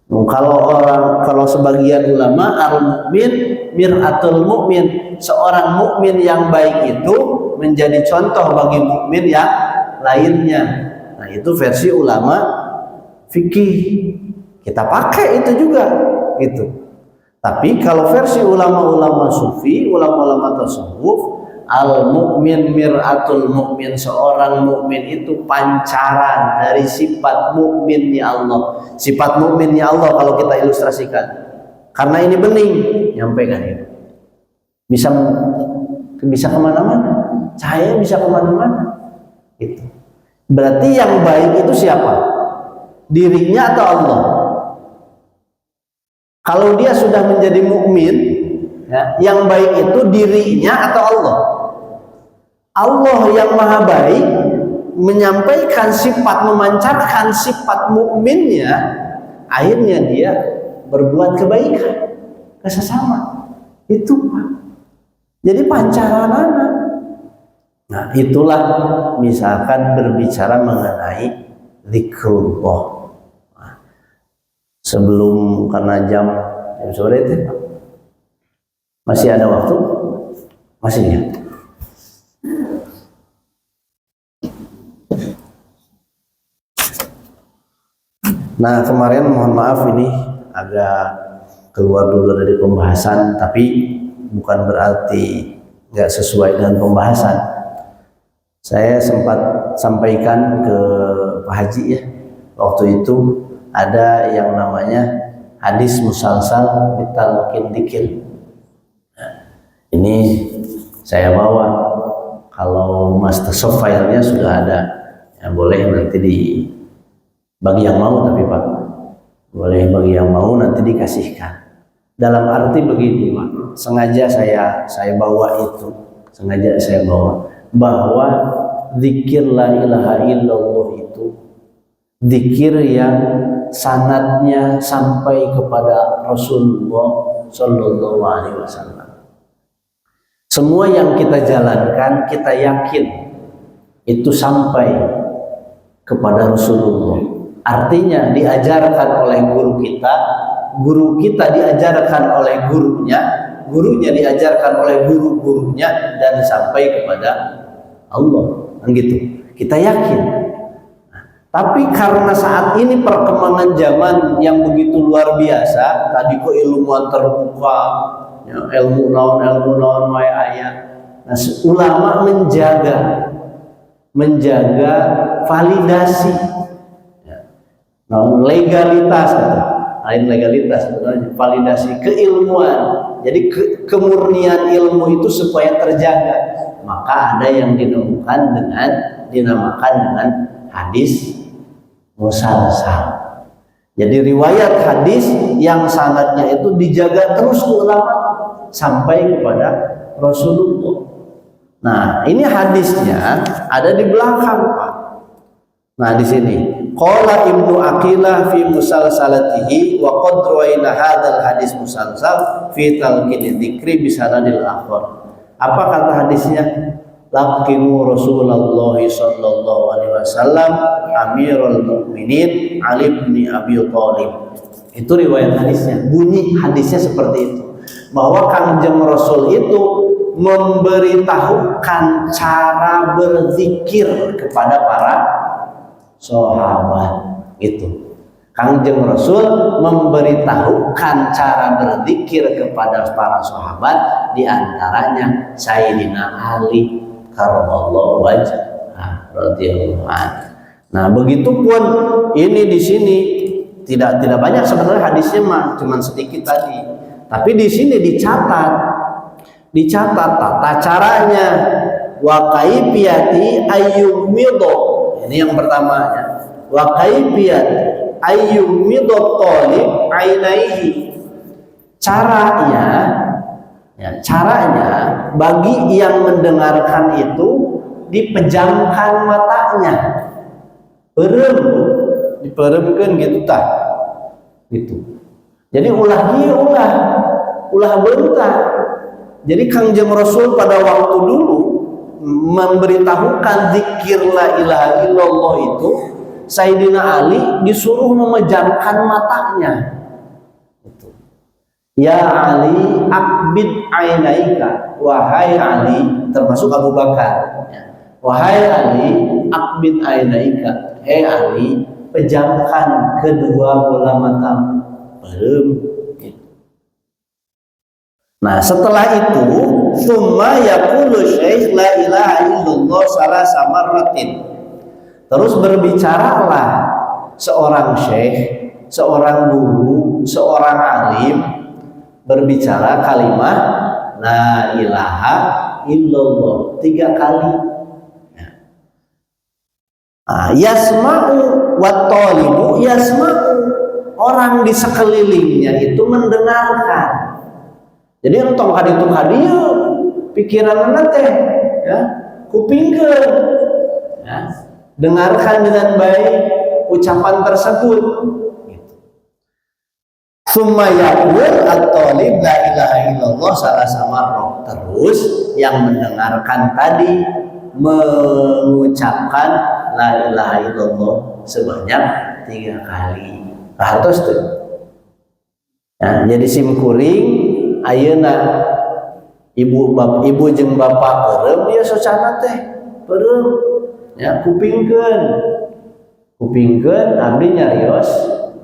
Kalau sebagian ulama al-mukmin mir'atul mukmin, seorang mukmin yang baik itu menjadi contoh bagi mukmin yang lainnya. Nah, itu versi ulama fikih. Kita pakai itu juga gitu. Tapi kalau versi ulama-ulama sufi, ulama-ulama tasawuf, al-mu'min mir'atul mu'min, seorang mukmin itu pancaran dari sifat mukminnya Allah. Sifat mukminnya Allah kalau kita ilustrasikan. Karena ini bening, nyampe kan ya. Bisa kemana-mana. Cahaya bisa kemana-mana. Itu. Berarti yang baik itu siapa? Dirinya atau Allah? Kalau dia sudah menjadi mukmin, ya, yang baik itu dirinya atau Allah? Allah yang maha baik menyampaikan sifat, memancarkan sifat mukminnya, akhirnya dia berbuat kebaikan ke sesama. Itu, Pak. Jadi pancaran anak. Nah, itulah misalkan berbicara mengenai zikrullah. Nah, sebelum karena jam sore itu masih ada waktu? Masih ya? Nah, kemarin mohon maaf ini agak keluar dulu dari pembahasan, tapi bukan berarti nggak sesuai dengan pembahasan. Saya sempat sampaikan ke Pak Haji ya, waktu itu ada yang namanya hadis musalsal bitalqin dzikir. Nah, ini saya bawa, kalau master filenya sudah ada, ya boleh nanti bagi yang mau, tapi Pak boleh bagi yang mau nanti dikasihkan. Dalam arti begini Pak, sengaja saya bawa itu, sengaja saya bawa bahwa zikir la ilaha illallah itu zikir yang sanadnya sampai kepada Rasulullah Shallallahu Alaihi Wasallam. Semua yang kita jalankan, kita yakin itu sampai kepada Rasulullah. Artinya diajarkan oleh guru kita diajarkan oleh gurunya diajarkan oleh guru-gurunya, dan sampai kepada Allah, kan gitu. Kita yakin. Nah, tapi karena saat ini perkembangan zaman yang begitu luar biasa, tadi keilmuan terbuka, ya, ilmu naon wae aya. Nah, ulama menjaga validasi, ya, legalitas, lain legalitas sebenarnya, validasi keilmuan. Jadi kemurnian ilmu itu supaya terjaga. Maka ada yang dinamakan dengan hadis musalsal. Jadi riwayat hadis yang sanadnya itu dijaga terus ulama sampai kepada Rasulullah. Nah, ini hadisnya ada di belakang Pak. Nah, di sini qala Ibnu Aqilah fi musalsalatihi wa qad rawaina hadzal hadis musalsal fi talqin dzikri bi sanadil akhar. Apa kata hadisnya? Laqinu Rasulullah sallallahu alaihi wasallam Amirul Mukminin Ali bin Abi Thalib. Itu riwayat hadisnya. Bunyi hadisnya seperti itu. Bahwa Kangjeng Rasul itu memberitahukan cara berzikir kepada para sahabat. Itu Kangjeng Rasul memberitahukan cara berzikir kepada para sahabat, diantaranya Sayyidina Ali karramallahu wajhah radhiyallahu anhu. Nah, begitupun ini di sini tidak banyak sebenarnya hadisnya mah, cuma sedikit tadi. Tapi di sini dicatat tata caranya, wa kaifiyati ayyumido. Ini yang pertamanya. Wa kaifiyati ayyumidot talib ainaihi. Caranya bagi yang mendengarkan itu dipejamkan matanya, diperemkan gitu tah, gitu. Jadi ulah bentar. Jadi Kangjeng Rasul pada waktu dulu memberitahukan zikir la ilaha illallah itu, Sayyidina Ali disuruh memejamkan matanya. Ya Ali, akbid ainaika. Wahai Ali, termasuk Abu Bakar. Wahai Ali, akbid ainaika. Hei Ali, pejamkan kedua bola matamu. Nah, setelah itu, summa yaqulu syekh la ilaha illallah salasa marratin. Terus berbicaralah seorang syekh, seorang guru, seorang alim berbicara kalimat la ilaha illallah 3 kali. Yasma'u wa talibu yasma'u. Orang di sekelilingnya itu mendengarkan. Jadi entong kaditu kadieu pikiranna teh ya, kupingkeun ya. Dengarkan dengan baik ucapan tersebut. Summa yaqul at-talib la ilaha illallah salasa marrah. Terus yang mendengarkan tadi mengucapkan la ilaha illallah sebanyak 3 kali. Hartos tuh. Nah, jadi simkuring ayeuna ibu jeung bapak peureum ieu socana teh peureum ya kupingkeun abdi nyarios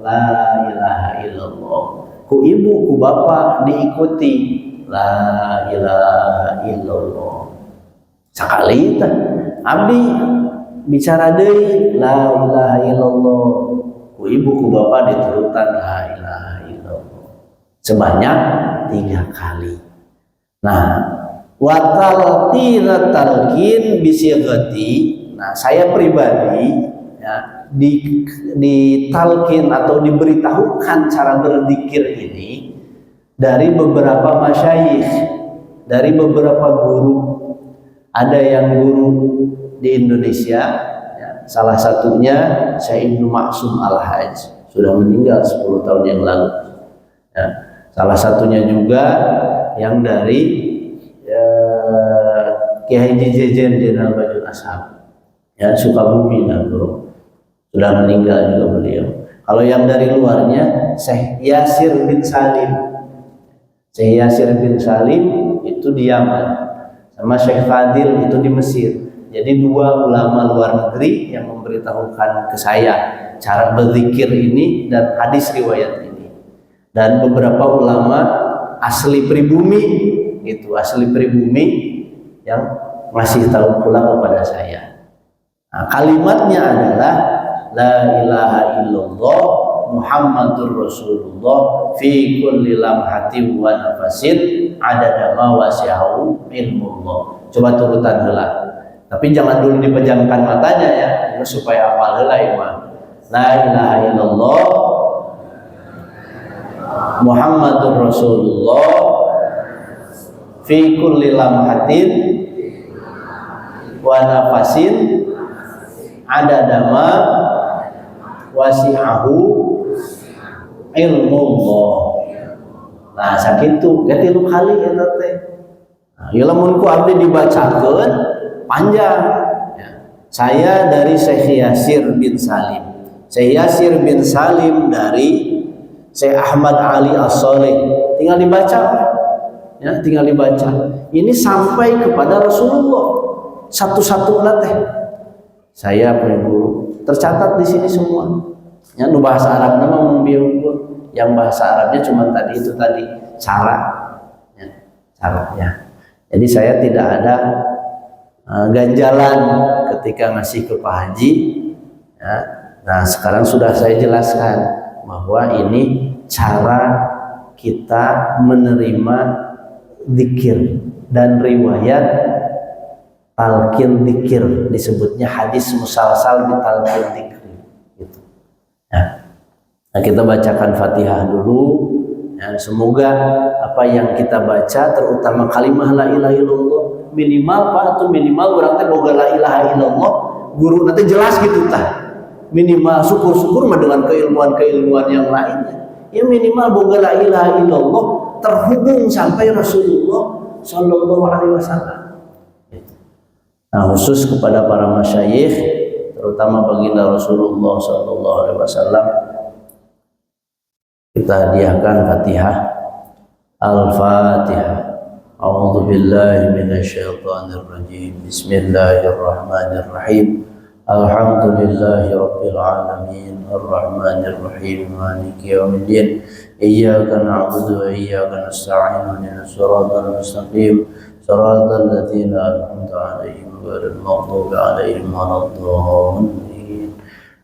la ilaha illallah, ku ibu ku bapak diikuti la ilaha illallah sakali teh abdi bicara deui la ilaha illallah, ku ibu ku bapak diturutan la ilaha illallah sebanyak 3 kali. Nah, watalqina talqin bisighati. Nah, saya pribadi ya, di talqin atau diberitahukan cara berzikir ini dari beberapa masyayikh, dari beberapa guru. Ada yang guru di Indonesia ya, salah satunya Syekh Ibnu Maksum Al-Hajj, sudah meninggal 10 tahun yang lalu ya. Salah satunya juga yang dari Kiai Haji Jejen Jenderal Bajul Ashab ya, Sukabumi bro, sudah meninggal juga beliau. Kalau yang dari luarnya Syekh Yasir bin Salim. Syekh Yasir bin Salim itu di Yaman, sama Syekh Fadil itu di Mesir. Jadi 2 ulama luar negeri yang memberitahukan ke saya cara berzikir ini dan hadis riwayat ini. Dan beberapa ulama asli pribumi gitu, asli pribumi yang ngasih tahu pula kepada saya. Nah, kalimatnya adalah la ilaha illallah Muhammadur Rasulullah fi kulli lamhatin wa nafasin adada ma wasi'ahu ilmullah. Coba turutan heula. Tapi jangan dulu dipejamkan matanya ya, supaya hafal heula imam. La ilaha illallah Muhammadur Rasulullah fi kulli lamhatin wa nafasin adada ma wasi'ahu ilmullah. Nah sakitu katilu kali eta teh. Nah, ieu lamun ku abdi dibacakeun panjang ya. Saya dari Syekh Yasir bin Salim. Syekh Yasir bin Salim dari Syekh Ahmad Ali As-Soleh, tinggal dibaca ya, tinggal dibaca. Ini sampai kepada Rasulullah satu-satu teh. Saya punya guru, tercatat di sini semua. Ya, nu bahasa Arab nama membiungkul, yang bahasa Arabnya cuma tadi itu tadi cara, ya, caranya. Jadi saya tidak ada ganjalan ketika ngasih ke Pak Haji. Ya. Nah sekarang sudah saya jelaskan bahwa ini cara kita menerima zikir dan riwayat talqin zikir, disebutnya hadis musalsal di talqin zikir gitu. Nah, kita bacakan Fatihah dulu ya, semoga apa yang kita baca terutama kalimah la ilaha illallah minimal Pak atau minimal urang teh boga la ilaha illallah guru nanti jelas gitu tah. Minimal syukur-syukur mah dengan keilmuan-keilmuan yang lainnya. Ya minimal boga la ilaha illallah terhubung sampai Rasulullah sallallahu alaihi wasallam. Nah, khusus kepada para masyayikh terutama baginda Rasulullah sallallahu alaihi wasallam kita hadiahkan Fatihah. Al-Fatihah. A'udzu billahi minasyaitonir rajim. Bismillahirrahmanirrahim. Alhamdulillahi rabbil alamin arrahmanir rahim maliki yaumiddin iyyaka na'budu wa iyyaka nasta'in ihdinas siratal mustaqim siratal ladzina an'amta 'alaihim ghairil maghdubi 'alaihim waladdallin.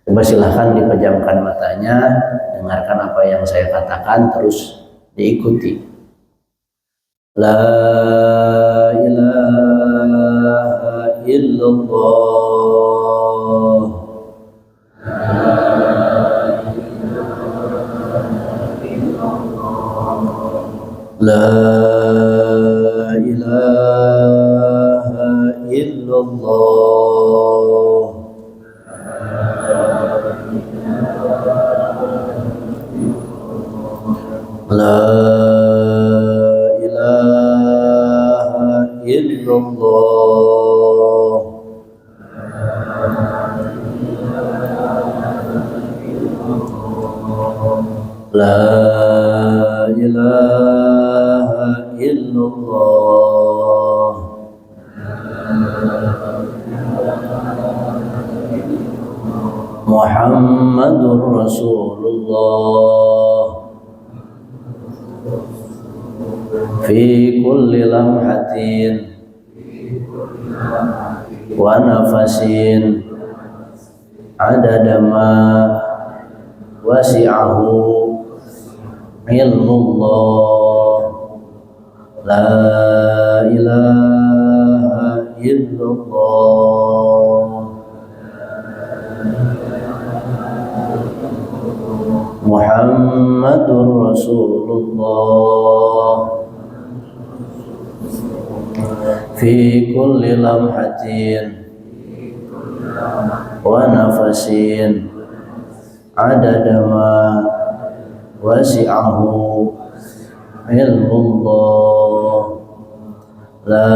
Coba silahkan dipejamkan matanya, dengarkan apa yang saya katakan terus diikuti. La ilaha illallah La ilaha illallah La ilaha illallah La ilaha illallah. Muhammadur Rasulullah. Fi kulli lamhatin wa nafasin adada ma wasi'ahu ilmullah. La ilaha illallah. Muhammadur Rasulullah. Fi kulli lamhatin wa nafasin adada ma wasi'ahu ilmullah. La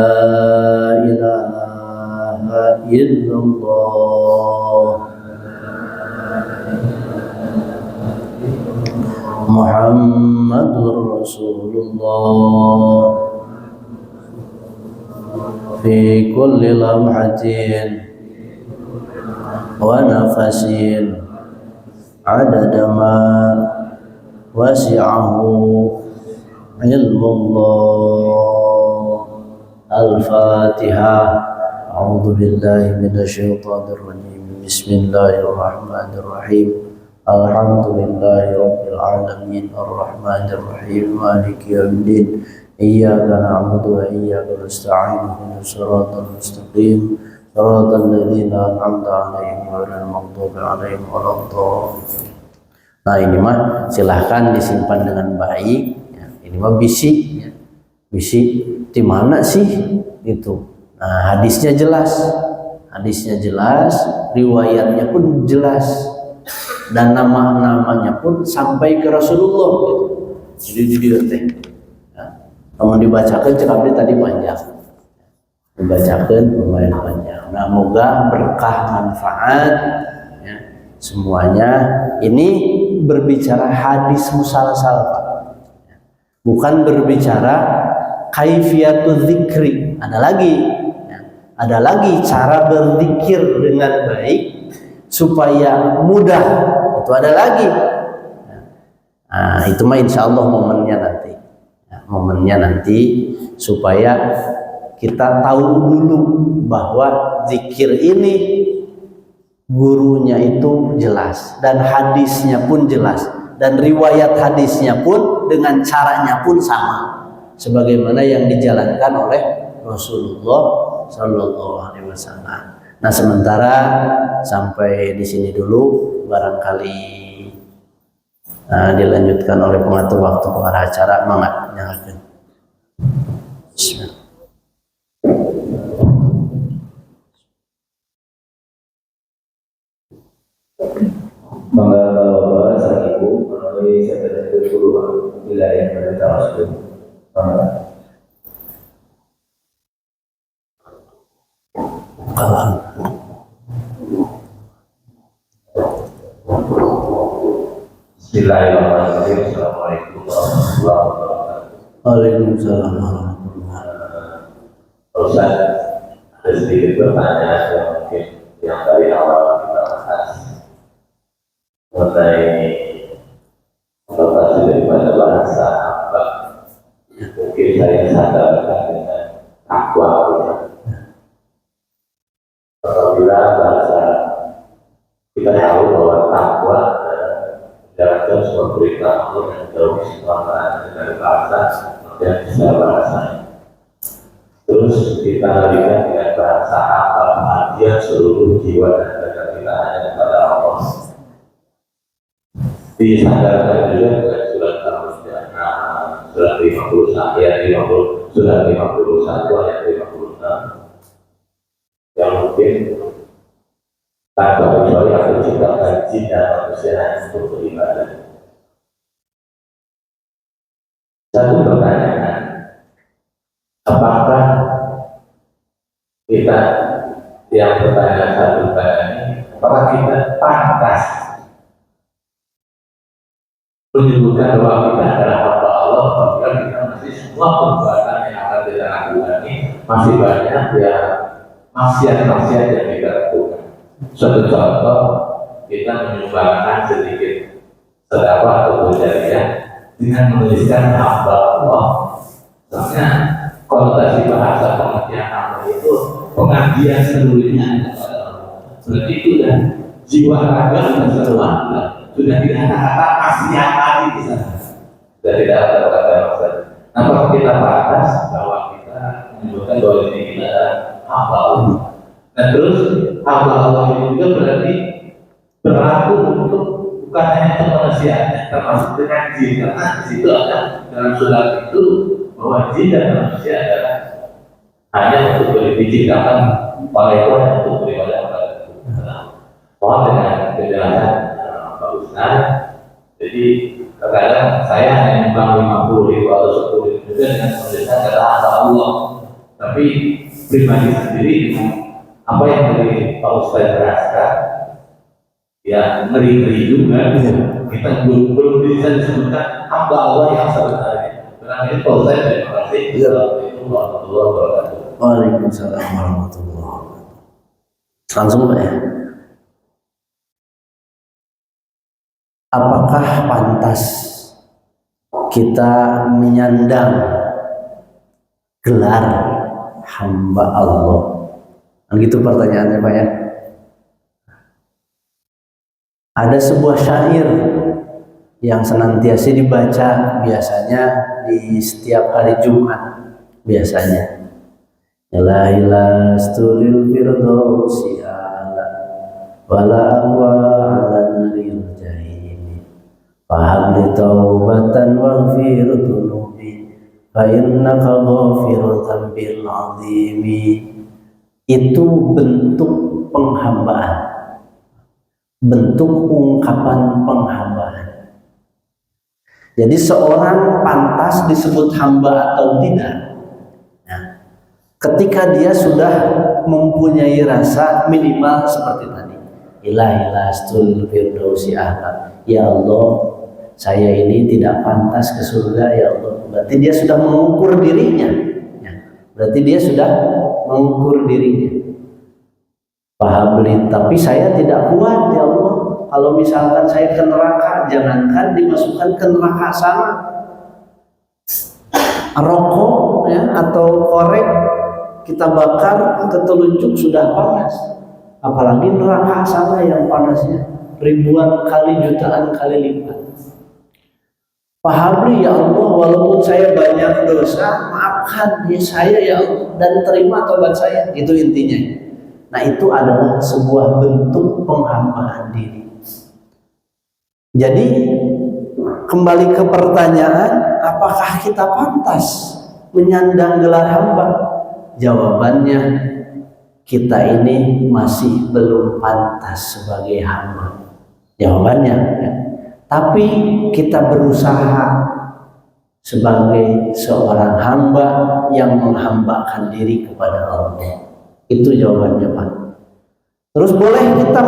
ilaha illallah. Muhammadur Rasulullah. Fi kulli lamhatin wa nafasin adada ma wasi'ahu ilmullah. Al-Fatihah. A'udzu billahi minasyaitonir rajim. Bismillahirrahmanirrahim. Alhamdulillahi rabbil alamin arrahmanir rahim maliki yaumiddin. Iyyaka na'budu wa iyyaka nasta'in ihdinas siratal mustaqim siratal ladzina an'amta 'alaihim ghairil maghdubi 'alaihim waladdallin. Nah, ini mah silahkan disimpan dengan baik ya. Ini mah bisi ya. Bisi di mana sih itu? Nah, hadisnya jelas, riwayatnya pun jelas, dan nama-namanya pun sampai ke Rasulullah gitu. Jadi dia teh mau dibacakan cek abdi tadi panjang, dibacakan lumayan panjang. Nah, moga berkah manfaat ya, semuanya. Ini berbicara hadis musalsal Pak, bukan berbicara kaifiatul zikri. Ada lagi cara berzikir dengan baik supaya mudah, itu ada lagi. Nah, itu mah insya Allah momennya nanti supaya kita tahu dulu bahwa zikir ini gurunya itu jelas dan hadisnya pun jelas dan riwayat hadisnya pun dengan caranya pun sama sebagaimana yang dijalankan oleh Rasulullah Shallallahu Alaihi Wasallam. Nah, sementara sampai di sini dulu, barangkali dilanjutkan oleh pengatur waktu pengarah acara. Mangga nyalakan. Mangga bapak sang ibu melalui sekretariat puluhan wilayah pemerintah Rasul. Bismillahirrahmanirrahim. Assalamualaikum warahmatullahi wabarakatuh. Waalaikumsalam warahmatullahi wabarakatuh. Ustaz, ada sedikit pertanyaan yang mungkin yang dari awal kita bahas mengenai konotasi daripada bahasa apa. Mungkin saya sadarkan dengan takwa. Apabila bahasa kita tahu bahwa takwa menjalankan sebuah perintah Allah yang jauh keselamatan dari bahasa dan bisa bahasa. Terus kita lihat dengan bahasa apa bahagia seluruh jiwa dan raga kita hanya kepada Allah. Disadarkan juga dengan surat Al-Mujadlah, surat 51 ayat 50, surat 51 ayat 56. Yang mungkin tanpa kecuali aku ciptakan jin dan manusia hanya untuk beribadah. Satu pertanyaan, apakah kita yang bertanya satu ini, apakah kita pantas menyebutkan bahwa kita adalah hamba Allah, apabila kita masih semua perbuatan yang akan kita lakukan ini masih banyak ya maksiat-maksiat yang kita lakukan. Suatu contoh, kita menyumbangkan sedikit sedekah atau jariah dengan menuliskan hamba Allah. Soalnya konotasi bahasa pengertian hamba itu pengabdian seluruhnya kepada Allah. Berarti itu dan jiwa raga sudah tidak ada kata maksiat lagi di sana. Sudah tidak ada kata maksiat. Nah, kalau kita pantas bahwa kita menyebutkan bahwa ini kita adalah hamba Allah. Nah, terus hamba Allah ini juga berarti berlaku untuk bukan hanya untuk manusianya, termasuk dengan jin. Karena di situ ada dalam surat itu bahwa jin dan manusia adalah hanya untuk diciptakan oleh Tuhan untuk beribadah kepada Tuhan. Mohon dengan penjelasan Pak Ustaz. Jadi terkadang saya hanya nyumbang 50.000 atau 10.000 dengan tulisan kata Allah. Tapi pribadi sendiri dengan apa yang dari Pak Ustaz jelaskan, ya ngeri-ngeri juga. Kita belum bisa disebutkan hamba Allah yang sebenarnya. Berarti Pak Ustaz terima kasih. Assalamualaikum warahmatullahi wabarakatuh. Waalaikumsalam warahmatullahi wabarakatuh. Langsung Pak ya. Apakah pantas kita menyandang gelar hamba Allah? Nah, gitu pertanyaannya Pak ya. Ada sebuah syair yang senantiasa dibaca biasanya di setiap hari Jumat biasanya. La ilaha stulil firdausi ala wala aqwa ala naril jahim fahabli taubatan waghfir dhunubi fa innaka ghafirul dzambil azimi. Itu bentuk penghambaan, bentuk ungkapan penghambaan. Jadi seorang pantas disebut hamba atau tidak ketika dia sudah mempunyai rasa minimal seperti tadi, ilahil firdausi ahla, ya Allah saya ini tidak pantas ke surga ya Allah. Berarti dia sudah mengukur dirinya ya. Berarti dia sudah mengukur dirinya. Pahabli, tapi saya tidak kuat ya Allah. Kalau misalkan saya ke neraka, jangankan dimasukkan ke neraka sana, rokok ya atau korek kita bakar ke telunjuk sudah panas, apalagi neraka sana yang panasnya ribuan kali, jutaan kali lipat. Pahabli ya Allah, walaupun saya banyak dosa, maafkan ya saya ya Allah, dan terima tobat saya. Itu intinya. Nah, itu adalah sebuah bentuk penghambaan diri. Jadi kembali ke pertanyaan, apakah kita pantas menyandang gelar hamba? Jawabannya, kita ini masih belum pantas sebagai hamba. Jawabannya ya. Tapi kita berusaha sebagai seorang hamba yang menghambakan diri kepada Allah. Itu jawabannya Pak. Terus boleh kita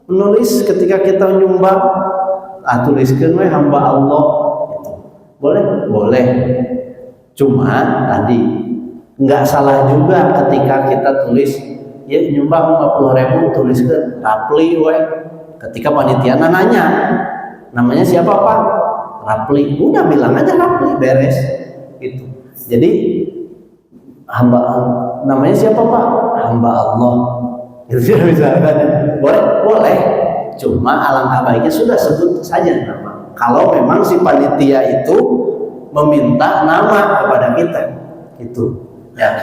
menulis ketika kita nyumbang, tuliskan we hamba Allah gitu. Boleh. Cuma tadi nggak salah juga ketika kita tulis ya nyumbang 50.000, tuliskan Rapli we. Ketika panitia nanya namanya siapa Pak? Rapli. Udah bilang aja Rapli, beres gitu. Jadi hamba namanya siapa Pak? Hamba Allah. Itu misalkan boleh. Cuma alangkah baiknya sudah sebut saja nama. Kalau memang si panitia itu meminta nama kepada kita, itu ya.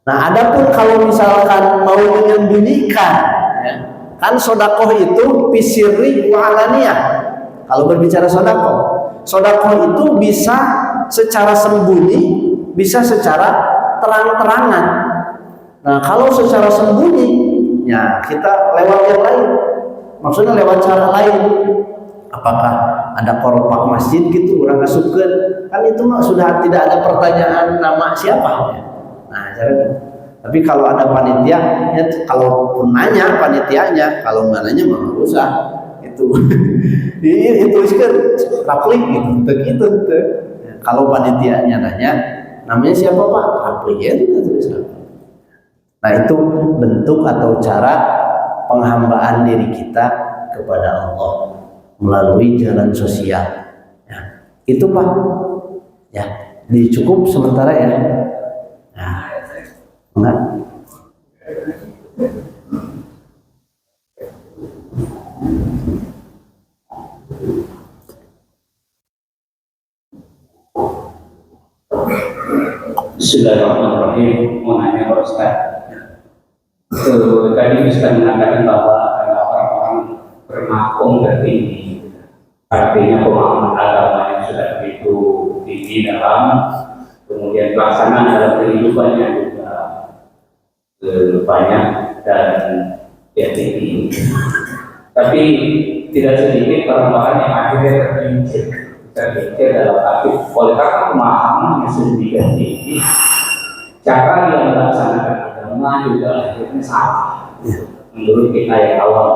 Nah, adapun kalau misalkan mau menyembunyikan, ya, kan sodakoh itu pisiri wa alaniyah. Kalau berbicara sodakoh itu bisa secara sembunyi, bisa secara terang-terangan. Nah, kalau secara sembunyi, ya kita lewat yang lain. Maksudnya lewat cara lain. Apakah ada korpak masjid gitu, orang masukkan? Kan itu mah sudah tidak ada pertanyaan nama siapa. Nah, cara Tapi kalau ada panitia, ya kalau nanya panitianya, kalau nggak nanya mah nggak usah. Itu dituliskan raplik gitu, begitu. Ya, kalau panitianya nanya, namanya siapa Pak? Raplik ya itu tulis raplik. Nah itu bentuk atau cara penghambaan diri kita kepada Allah melalui jalan sosial. Ya, itu Pak. Ya, dicukup sementara ya. Nah, enggak. Bismillahirrahmanirrahim. Mau nanya Pak Ustaz. Tadi Ustaz mengatakan bahwa ada orang-orang bermakom tertinggi, artinya pemahaman agamanya sudah begitu tinggi dalam, kemudian pelaksanaan dalam kehidupannya juga banyak dan ya tinggi. Tapi tidak sedikit orang-orang yang akhirnya tergelincir dalam arti oleh karena pemahaman yang sedemikian tinggi, cara yang melaksanakan agama juga akhirnya salah. Menurut kita yang awam.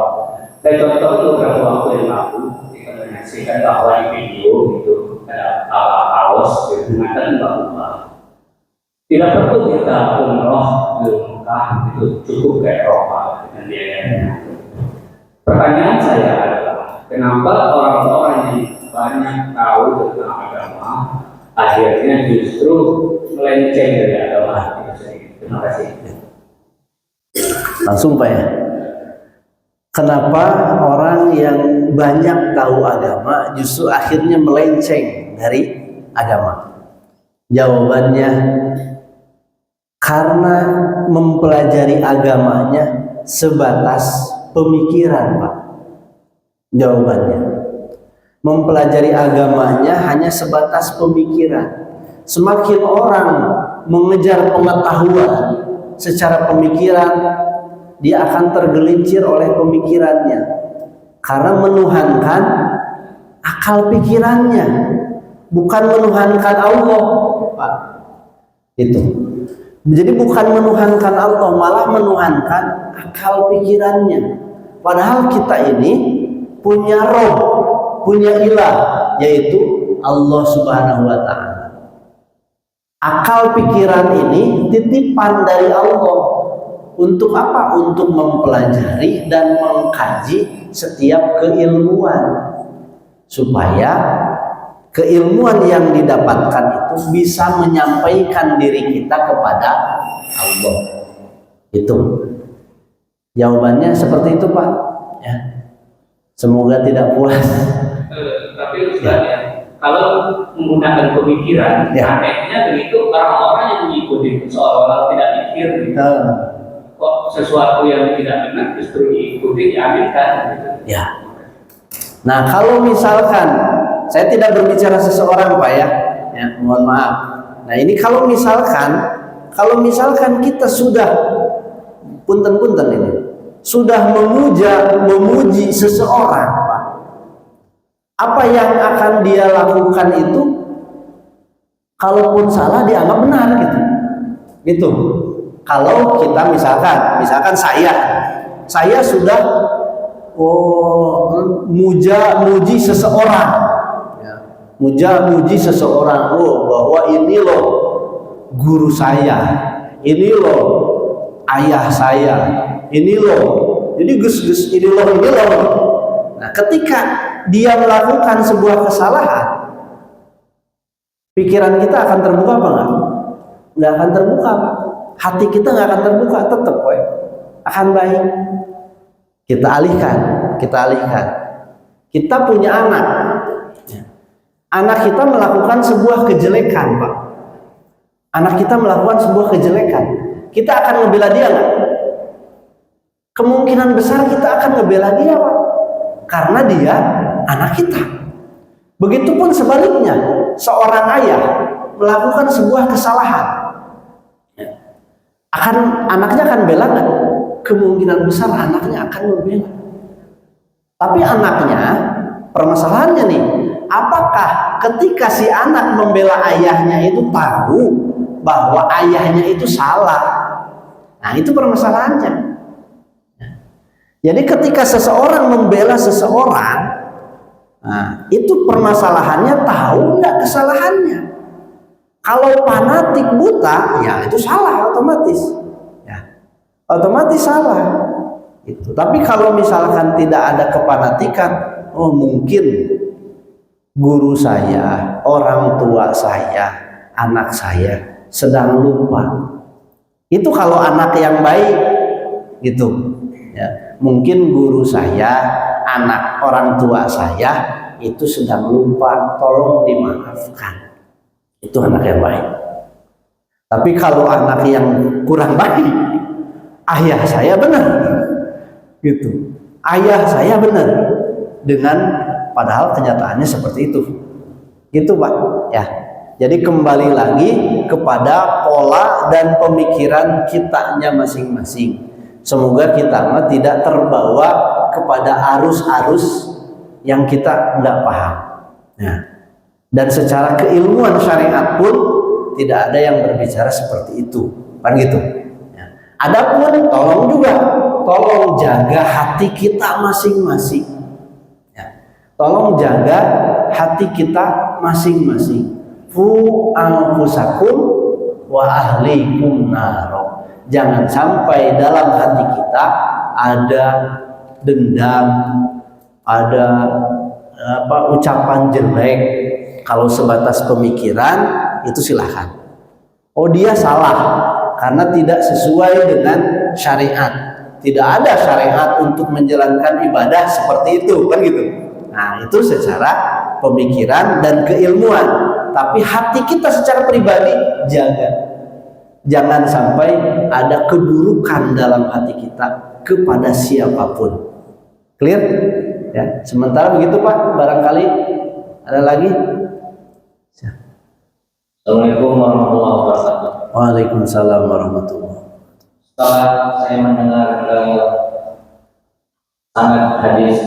Saya contoh itu beberapa waktu yang lalu kita menyaksikan bahwa di video itu ada kaos yang mengatakan bahwa tidak perlu kita umroh ke Mekah, itu cukup ke Eropa dengan biayanya. Pertanyaan saya adalah kenapa orang-orang yang banyak tahu tentang agama akhirnya justru melenceng dari agama itu sendiri? Terima kasih. Langsung Pak ya. Kenapa orang yang banyak tahu agama justru akhirnya melenceng dari agama? Jawabannya karena mempelajari agamanya sebatas pemikiran Pak. Jawabannya mempelajari agamanya hanya sebatas pemikiran. Semakin orang mengejar pengetahuan secara pemikiran, dia akan tergelincir oleh pemikirannya karena menuhankan akal pikirannya, bukan menuhankan Allah Pak. Itu jadi bukan menuhankan Allah, malah menuhankan akal pikirannya. Padahal kita ini punya Rob, punya ilah, yaitu Allah Subhanahu wa Ta'ala. Akal pikiran ini titipan dari Allah. Untuk apa? Untuk mempelajari dan mengkaji setiap keilmuan, supaya keilmuan yang didapatkan itu bisa menyampaikan diri kita kepada Allah. Itu jawabannya seperti itu Pak ya. Semoga tidak puas. Tapi Ustaz ya, kalau menggunakan pemikiran, ya, akhirnya begitu orang-orang yang mengikuti seolah-olah tidak mikir gitu. Kok sesuatu yang tidak benar justru diikuti, diambilkan gitu. Ya. Nah kalau misalkan saya tidak berbicara seseorang Pak ya, mohon maaf. Nah ini kalau misalkan kita sudah punten-punten ini sudah memuji seseorang Pak, apa yang akan dia lakukan itu kalaupun salah dianggap benar gitu. Kalau kita misalkan saya sudah muji seseorang, muji seseorang, bahwa ini loh guru saya, ini loh ayah saya, ini loh, jadi gus ini loh. Nah ketika dia melakukan sebuah kesalahan, pikiran kita akan terbuka apa enggak? Nggak akan terbuka Pak. Hati kita nggak akan terbuka, tetap akan baik. Kita alihkan. Kita punya anak kita melakukan sebuah kejelekan Pak. Kita akan ngebela dia nggak? Kemungkinan besar kita akan ngebela dia Pak, karena dia anak kita. Begitupun sebaliknya, seorang ayah melakukan sebuah kesalahan, anaknya akan bela nggak? Kemungkinan besar anaknya akan membela. Tapi anaknya, permasalahannya nih, apakah ketika si anak membela ayahnya itu tahu bahwa ayahnya itu salah? Nah, itu permasalahannya. Jadi ketika seseorang membela seseorang, nah, itu permasalahannya tahu nggak kesalahannya. Kalau fanatik buta, ya itu salah otomatis. Ya, otomatis salah. Itu. Tapi kalau misalkan tidak ada kefanatikan, oh mungkin guru saya, orang tua saya, anak saya sedang lupa. Itu kalau anak yang baik, gitu. Ya, mungkin guru saya, anak orang tua saya itu sedang lupa, tolong dimaafkan. Itu anak yang baik. Tapi kalau anak yang kurang baik, ayah saya benar, gitu. Ayah saya benar, dengan padahal kenyataannya seperti itu, gitu Pak. Ya, jadi kembali lagi kepada pola dan pemikiran kitanya masing-masing. Semoga kita tidak terbawa kepada arus-arus yang kita nggak paham. Nah, dan secara keilmuan syariat pun tidak ada yang berbicara seperti itu, kan gitu. Ya. Adapun tolong jaga hati kita masing-masing. Ya. Tolong jaga hati kita masing-masing. Fu anfusakum wa ahlikum naro. Jangan sampai dalam hati kita ada dendam, ada ucapan jelek. Kalau sebatas pemikiran itu silahkan. Oh dia salah karena tidak sesuai dengan syariat. Tidak ada syariat untuk menjalankan ibadah seperti itu, kan gitu. Nah itu secara pemikiran dan keilmuan. Tapi hati kita secara pribadi jaga. Jangan sampai ada keburukan dalam hati kita kepada siapapun. Clear? Ya. Sementara begitu Pak, barangkali ada lagi. Assalamualaikum warahmatullahi wabarakatuh. Waalaikumsalam warahmatullahi wabarakatuh. Setelah saya mendengar sangat hadis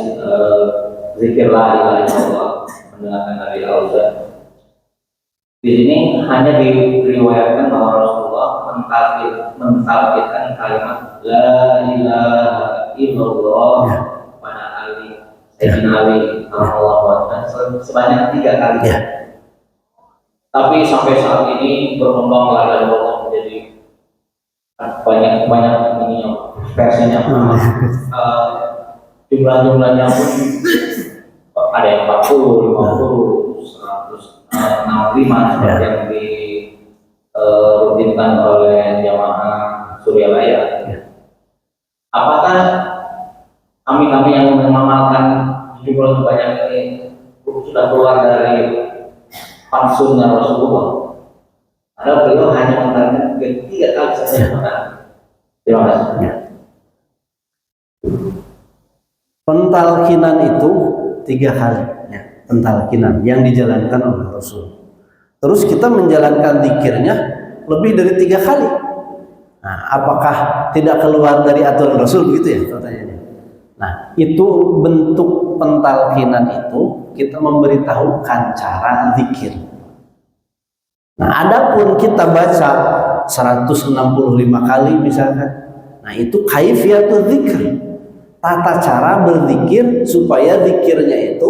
zikir la ilaha illallah, mendengarkan dari Al-Ustaz, di sini hanya diriwayatkan bahwa Rasulullah mentalkitkan kalimat la ilaha illallah pada Ali Sayyidina Ali radhiyallahu anhu sebanyak 3 kali. Tapi sampai saat ini berkembang la ilaha illallah menjadi banyak ini versinya. Jumlahnya pun ada yang 40, 50, 165 seperti yang dirutinkan oleh jamaah Suryalaya. Apakah kami yang mengamalkan jumlah banyak ini sudah keluar dari pansunnya Rasulullah? Ada beliau hanya mengatakan 3 kali saja. Terima kasih. Pentalkinan itu 3 kali, ya, pentalkinan yang dijalankan oleh Rasul. Terus kita menjalankan zikirnya lebih dari 3 kali. Nah, apakah tidak keluar dari aturan Rasul begitu ya pertanyaannya? Nah, itu bentuk pentalkinan itu kita memberitahukan cara zikir. Nah, adapun kita baca 165 kali misalkan, nah itu kaifiyatul zikr, tata cara berzikir supaya zikirnya itu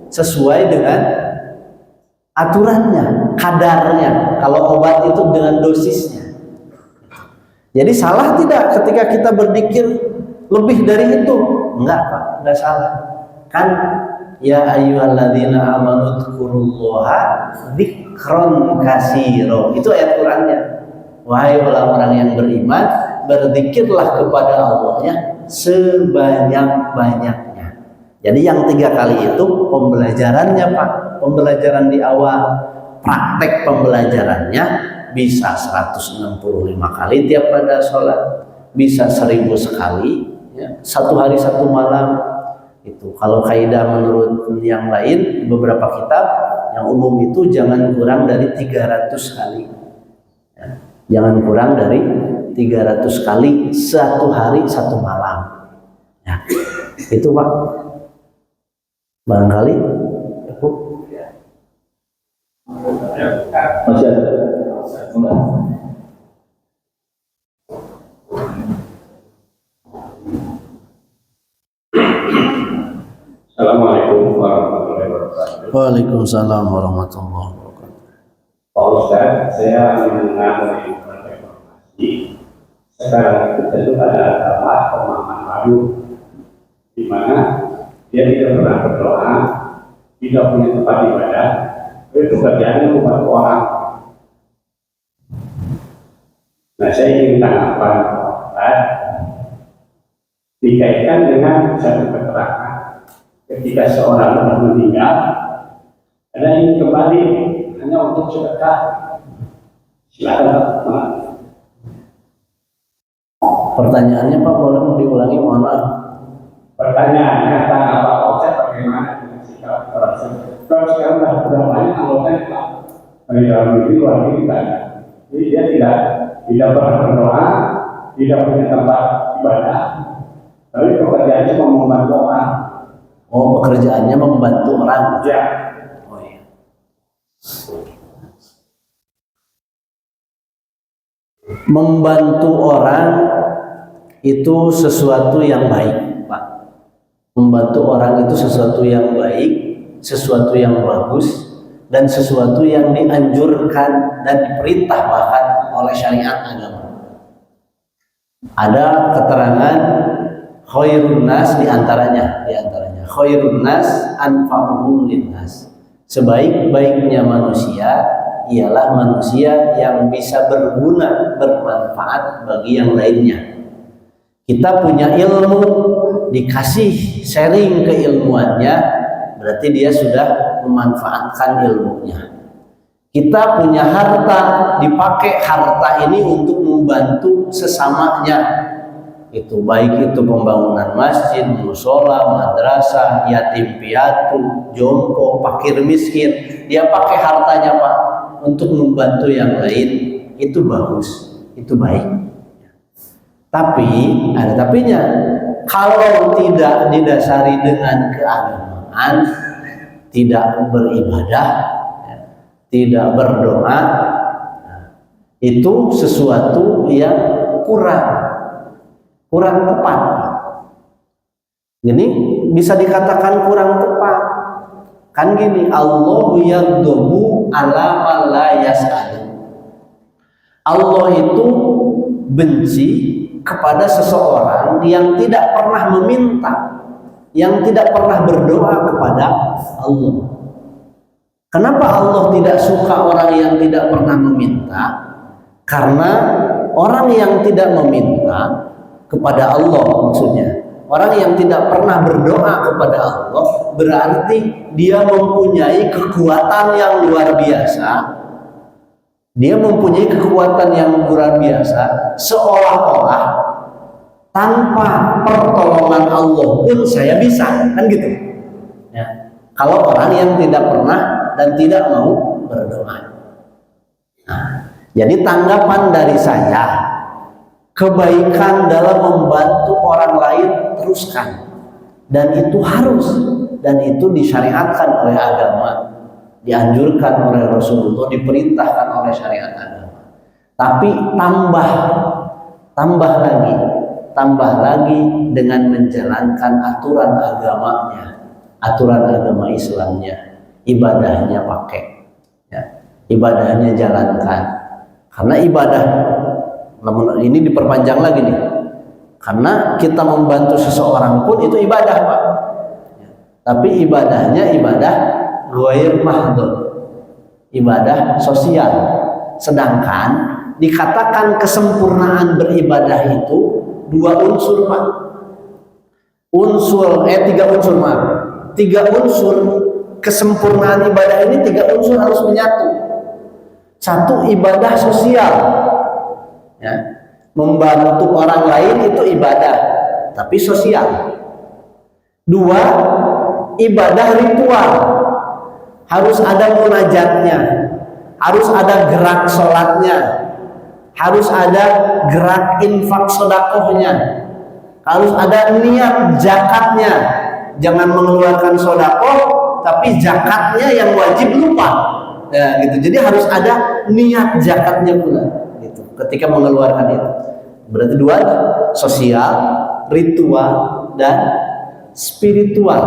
sesuai dengan aturannya, kadarnya. Kalau obat itu dengan dosisnya. Jadi salah tidak ketika kita berzikir lebih dari itu? Enggak Pak, enggak salah. Kan ya ayyuhalladzina amanu dzkurullaha dzikron katsira. Itu ayat Qur'annya. Wahai orang-orang yang beriman, berzikirlah kepada Allahnya sebanyak-banyaknya. Jadi yang 3 kali itu pembelajarannya Pak, pembelajaran di awal, praktek pembelajarannya bisa 165 kali tiap pada sholat, bisa 1000 sekali, ya, 1 hari 1 malam. Itu kalau kaidah menurut yang lain beberapa kitab yang umum itu jangan kurang dari 300 kali, ya, jangan kurang dari 300 kali 1 hari 1 malam, ya. Itu Pak, barangkali cukup. Masih ada? Assalamualaikum warahmatullahi wabarakatuh. Waalaikumsalam warahmatullahi wabarakatuh. Pak Ustaz, saya mendengar dari informasi sekarang itu ada pemahaman baru di mana dia tidak pernah berdoa, tidak punya tempat ibadah, itu kerjanya membantu orang. Nah, saya ingin tanggapan Pak Ustaz dikaitkan dengan satu keterangan ketika seorang sudah meninggal, ada yang kembali hanya untuk sedekah. Silakan Pak. Pertanyaannya Pak, boleh diulangi, mohon maaf. Pertanyaannya tentang Pak Ustaz bagaimana dengan sikap orang sedekah. Kalau sekarang sudah banyak anggota Pak, dari dalam negeri luar negeri banyak. Jadi dia tidak pernah berdoa, tidak punya tempat ibadah, tapi pekerjaannya cuma membantu orang. Oh, pekerjaannya membantu orang. Ya. Oh iya. Membantu orang itu sesuatu yang baik, Pak. Membantu orang itu sesuatu yang baik, sesuatu yang bagus, dan sesuatu yang dianjurkan dan diperintah bahkan oleh syariat agama. Ada keterangan khairun nas diantaranya khairun nas anfa'uhum linnas. Sebaik-baiknya manusia ialah manusia yang bisa berguna, bermanfaat bagi yang lainnya. Kita punya ilmu, dikasih sharing keilmuannya, berarti dia sudah memanfaatkan ilmunya. Kita punya harta, dipakai harta ini untuk membantu sesamanya. Itu baik itu pembangunan masjid, musola, madrasah, yatim piatu, jompo, fakir miskin. Dia pakai hartanya Pak untuk membantu yang lain. Itu bagus, itu baik. Tapi ada tapinya. Kalau tidak didasari dengan keagamaan, tidak beribadah, tidak berdoa, itu sesuatu yang kurang tepat. Ini bisa dikatakan kurang tepat. Kan gini, Allahu yaghdabu ala man la yas'al. Allah itu benci kepada seseorang yang tidak pernah meminta, yang tidak pernah berdoa kepada Allah. Kenapa Allah tidak suka orang yang tidak pernah meminta? Karena orang yang tidak meminta kepada Allah, maksudnya orang yang tidak pernah berdoa kepada Allah, berarti dia mempunyai kekuatan yang luar biasa. Dia mempunyai kekuatan yang luar biasa, seolah-olah tanpa pertolongan Allah pun saya bisa, kan gitu ya. Kalau orang yang tidak pernah dan tidak mau berdoa. Nah, jadi tanggapan dari saya, kebaikan dalam membantu orang lain teruskan, dan itu harus, dan itu disyariatkan oleh agama, dianjurkan oleh Rasulullah, diperintahkan oleh syariat agama. Tapi tambah lagi dengan menjalankan aturan agamanya, aturan agama Islamnya, ibadahnya pakai, ya, ibadahnya jalankan. Karena ibadah, namun ini diperpanjang lagi nih, karena kita membantu seseorang pun itu ibadah Pak, ya, tapi ibadahnya ibadah ghair mahdud, ibadah sosial. Sedangkan dikatakan kesempurnaan beribadah itu dua unsur Pak. Tiga unsur kesempurnaan ibadah ini, tiga unsur harus menyatu. Satu, ibadah sosial, ya, membantu orang lain itu ibadah tapi sosial. Dua, ibadah ritual, harus ada munajatnya, harus ada gerak sholatnya, harus ada gerak infak sodakohnya, harus ada niat zakatnya. Jangan mengeluarkan sodakoh tapi zakatnya yang wajib lupa, ya, gitu. Jadi harus ada niat zakatnya pula, gitu, ketika mengeluarkan itu. Berarti dua, sosial, ritual, dan spiritual.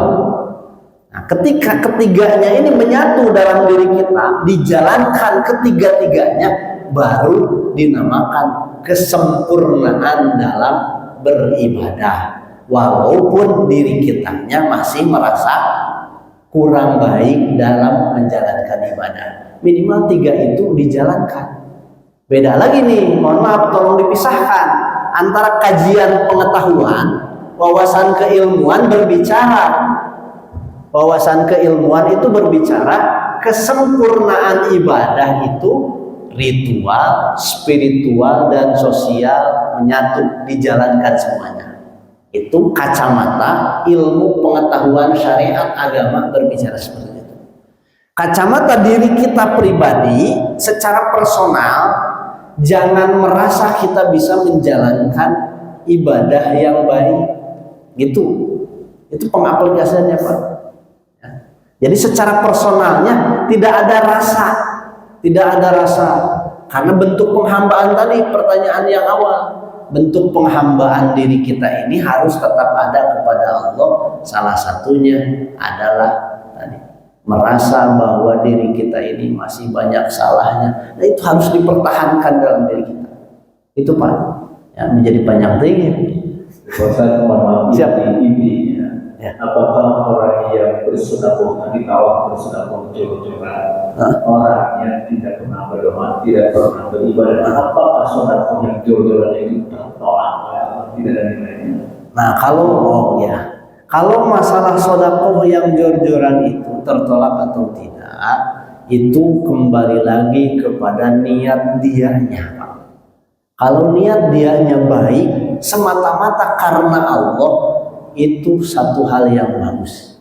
Nah, ketika ketiganya ini menyatu dalam diri kita, dijalankan ketiga-tiganya, baru dinamakan kesempurnaan dalam beribadah. Walaupun diri kitanya masih merasa kurang baik dalam menjalankan ibadah, minimal 3 itu dijalankan. Beda lagi nih, mohon maaf, tolong dipisahkan antara kajian pengetahuan, wawasan keilmuan berbicara. Wawasan keilmuan itu berbicara kesempurnaan ibadah itu ritual, spiritual, dan sosial menyatu, dijalankan semuanya. Itu kacamata ilmu pengetahuan syariat agama berbicara seperti itu. Kacamata diri kita pribadi secara personal, jangan merasa kita bisa menjalankan ibadah yang baik. Gitu. Itu pengaplikasiannya, Pak. Jadi secara personalnya tidak ada rasa, karena bentuk penghambaan tadi, pertanyaan yang awal, bentuk penghambaan diri kita ini harus tetap ada kepada Allah. Salah satunya adalah tadi merasa bahwa diri kita ini masih banyak salahnya. Nah, itu harus dipertahankan dalam diri kita. Itu Pak, ya, menjadi banyak tinggi. Saya mohon maaf, intinya. Ya. Apakah orang yang bersedekah di kawah bersedekah jor-joran, orangnya tidak pernah berdoa, tidak pernah beribadah, apakah sedekah yang jor-joran itu tertolak? Tidak ada nilainya. Nah, kalau masalah sedekah yang jor-joran itu tertolak atau tidak, itu kembali lagi kepada niat dianya, Pak. Kalau niat dianya baik semata-mata karena Allah, itu satu hal yang bagus.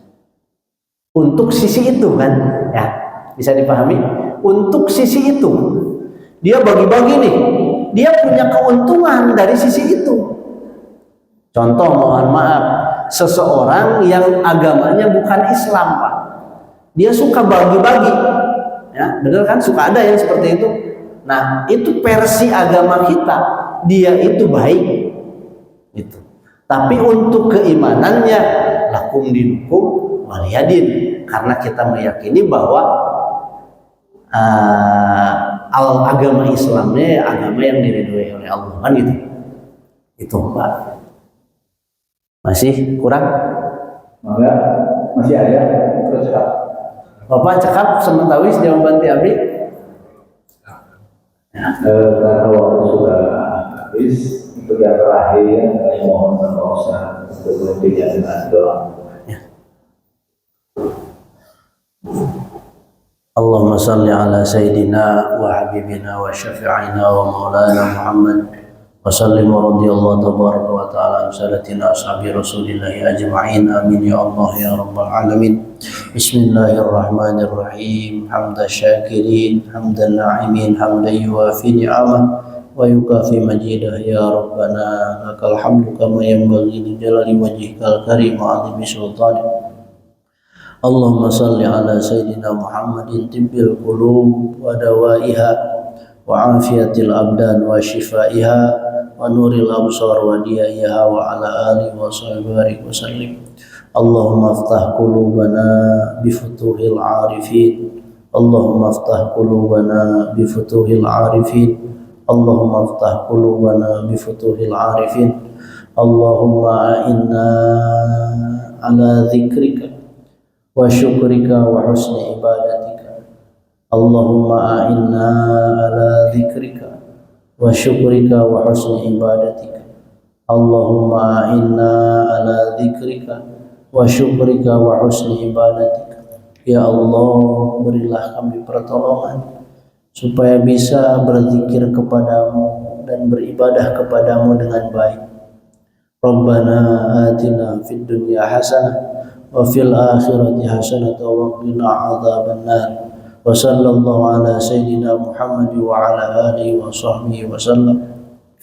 Untuk sisi itu kan, ya, bisa dipahami. Untuk sisi itu, dia bagi-bagi nih, dia punya keuntungan dari sisi itu. Contoh, mohon maaf, seseorang yang agamanya bukan Islam, Pak, dia suka bagi-bagi, ya, benar kan? Suka ada yang seperti itu. Nah, itu versi agama kita, dia itu baik, gitu. Tapi untuk keimanannya, lakum dinukum waliyadin, karena kita meyakini bahwa agama Islamnya agama yang diridhoi oleh Allah, kan gitu. Itu Pak. Masih kurang? Maka masih ada terus Pak. Bapak cekap sementawis jawaban ti abdi. Karena waktu sudah habis, untuk yang terakhir saya mohon sama Ustaz untuk berbicara dengan doa. Allahumma salli ala sayyidina wa habibina wa syafi'ina wa maulana Muhammad wa sallim wa radiyallahu tabaraka wa ta'ala an salatina ashabi rasulillahi ajma'in, amin ya Allah ya rabbal alamin. Bismillahirrahmanirrahim. Hamda syakirin, hamdan na'imin, hamdan yuwafi ni'amah wa yukafi majidah, ya rabbana lakal hamdu kama yanbaghi li jalali wajhikal karim wa 'azimi sultanik. Allahumma salli ala sayyidina Muhammadin tibbil qulub wa dawaiha wa afiyatil abdan wa shifaiha wa nuril absar wa diyaiha wa ala alihi wa sahbihi wa sallim. Allahumma aftah qulubana bifutuhil arifin, Allahumma aftah qulubana bifutuhil arifin, Allahumma aftah qulubana bifutuhil arifin. Allahumma inna ala dzikrika wa syukrika wa husni ibadatika. Allahumma a'inna ala dzikrika wa syukrika wa husni ibadatika. Allahumma a'inna ala dzikrika wa syukrika wa husni ibadatika. Ya Allah, berilah kami pertolongan supaya bisa berzikir kepadamu dan beribadah kepadamu dengan baik. Rabbana atina fid dunya hasanah wa fil akhirati hasanatan wa qina adzabannar. Wa sallallahu ala sayyidina Muhammad wa ala alihi wa sahbihi wa sallam.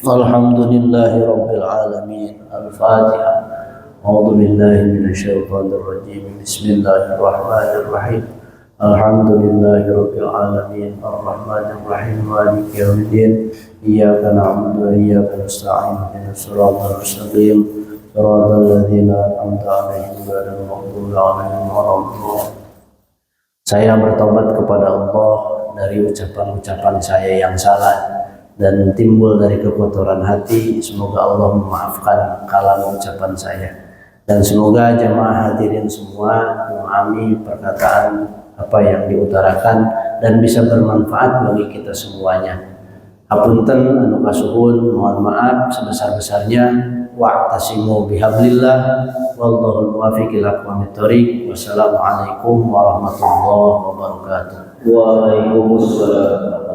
Alhamdulillahi rabbil alamin. Al-Fatihah. A'udzu billahi minasyaitonir rajim. Bismillahirrahmanirrahim. Alhamdulillahirabbil alamin arrahmanir rahim maliki yaumiddin iyyaka na'budu wa iyyaka nasta'in ihdinas siratal mustaqim siratal ladzina an'amta 'alaihim ghairil maghdubi 'alaihim waladdallin. Saya bertobat kepada Allah dari ucapan-ucapan saya yang salah dan timbul dari kekotoran hati. Semoga Allah memaafkan kalam ucapan saya, dan semoga jemaah hadirin semua memahami perkataan apa yang diutarakan dan bisa bermanfaat bagi kita semuanya. Hapunten anu kasuhun, mohon maaf sebesar-besarnya. Wa'tasimu bihablillah wallahu muwaffiq ila aqwamit thoriq. Wassalamualaikum warahmatullahi wabarakatuh. Waalaikumsalam.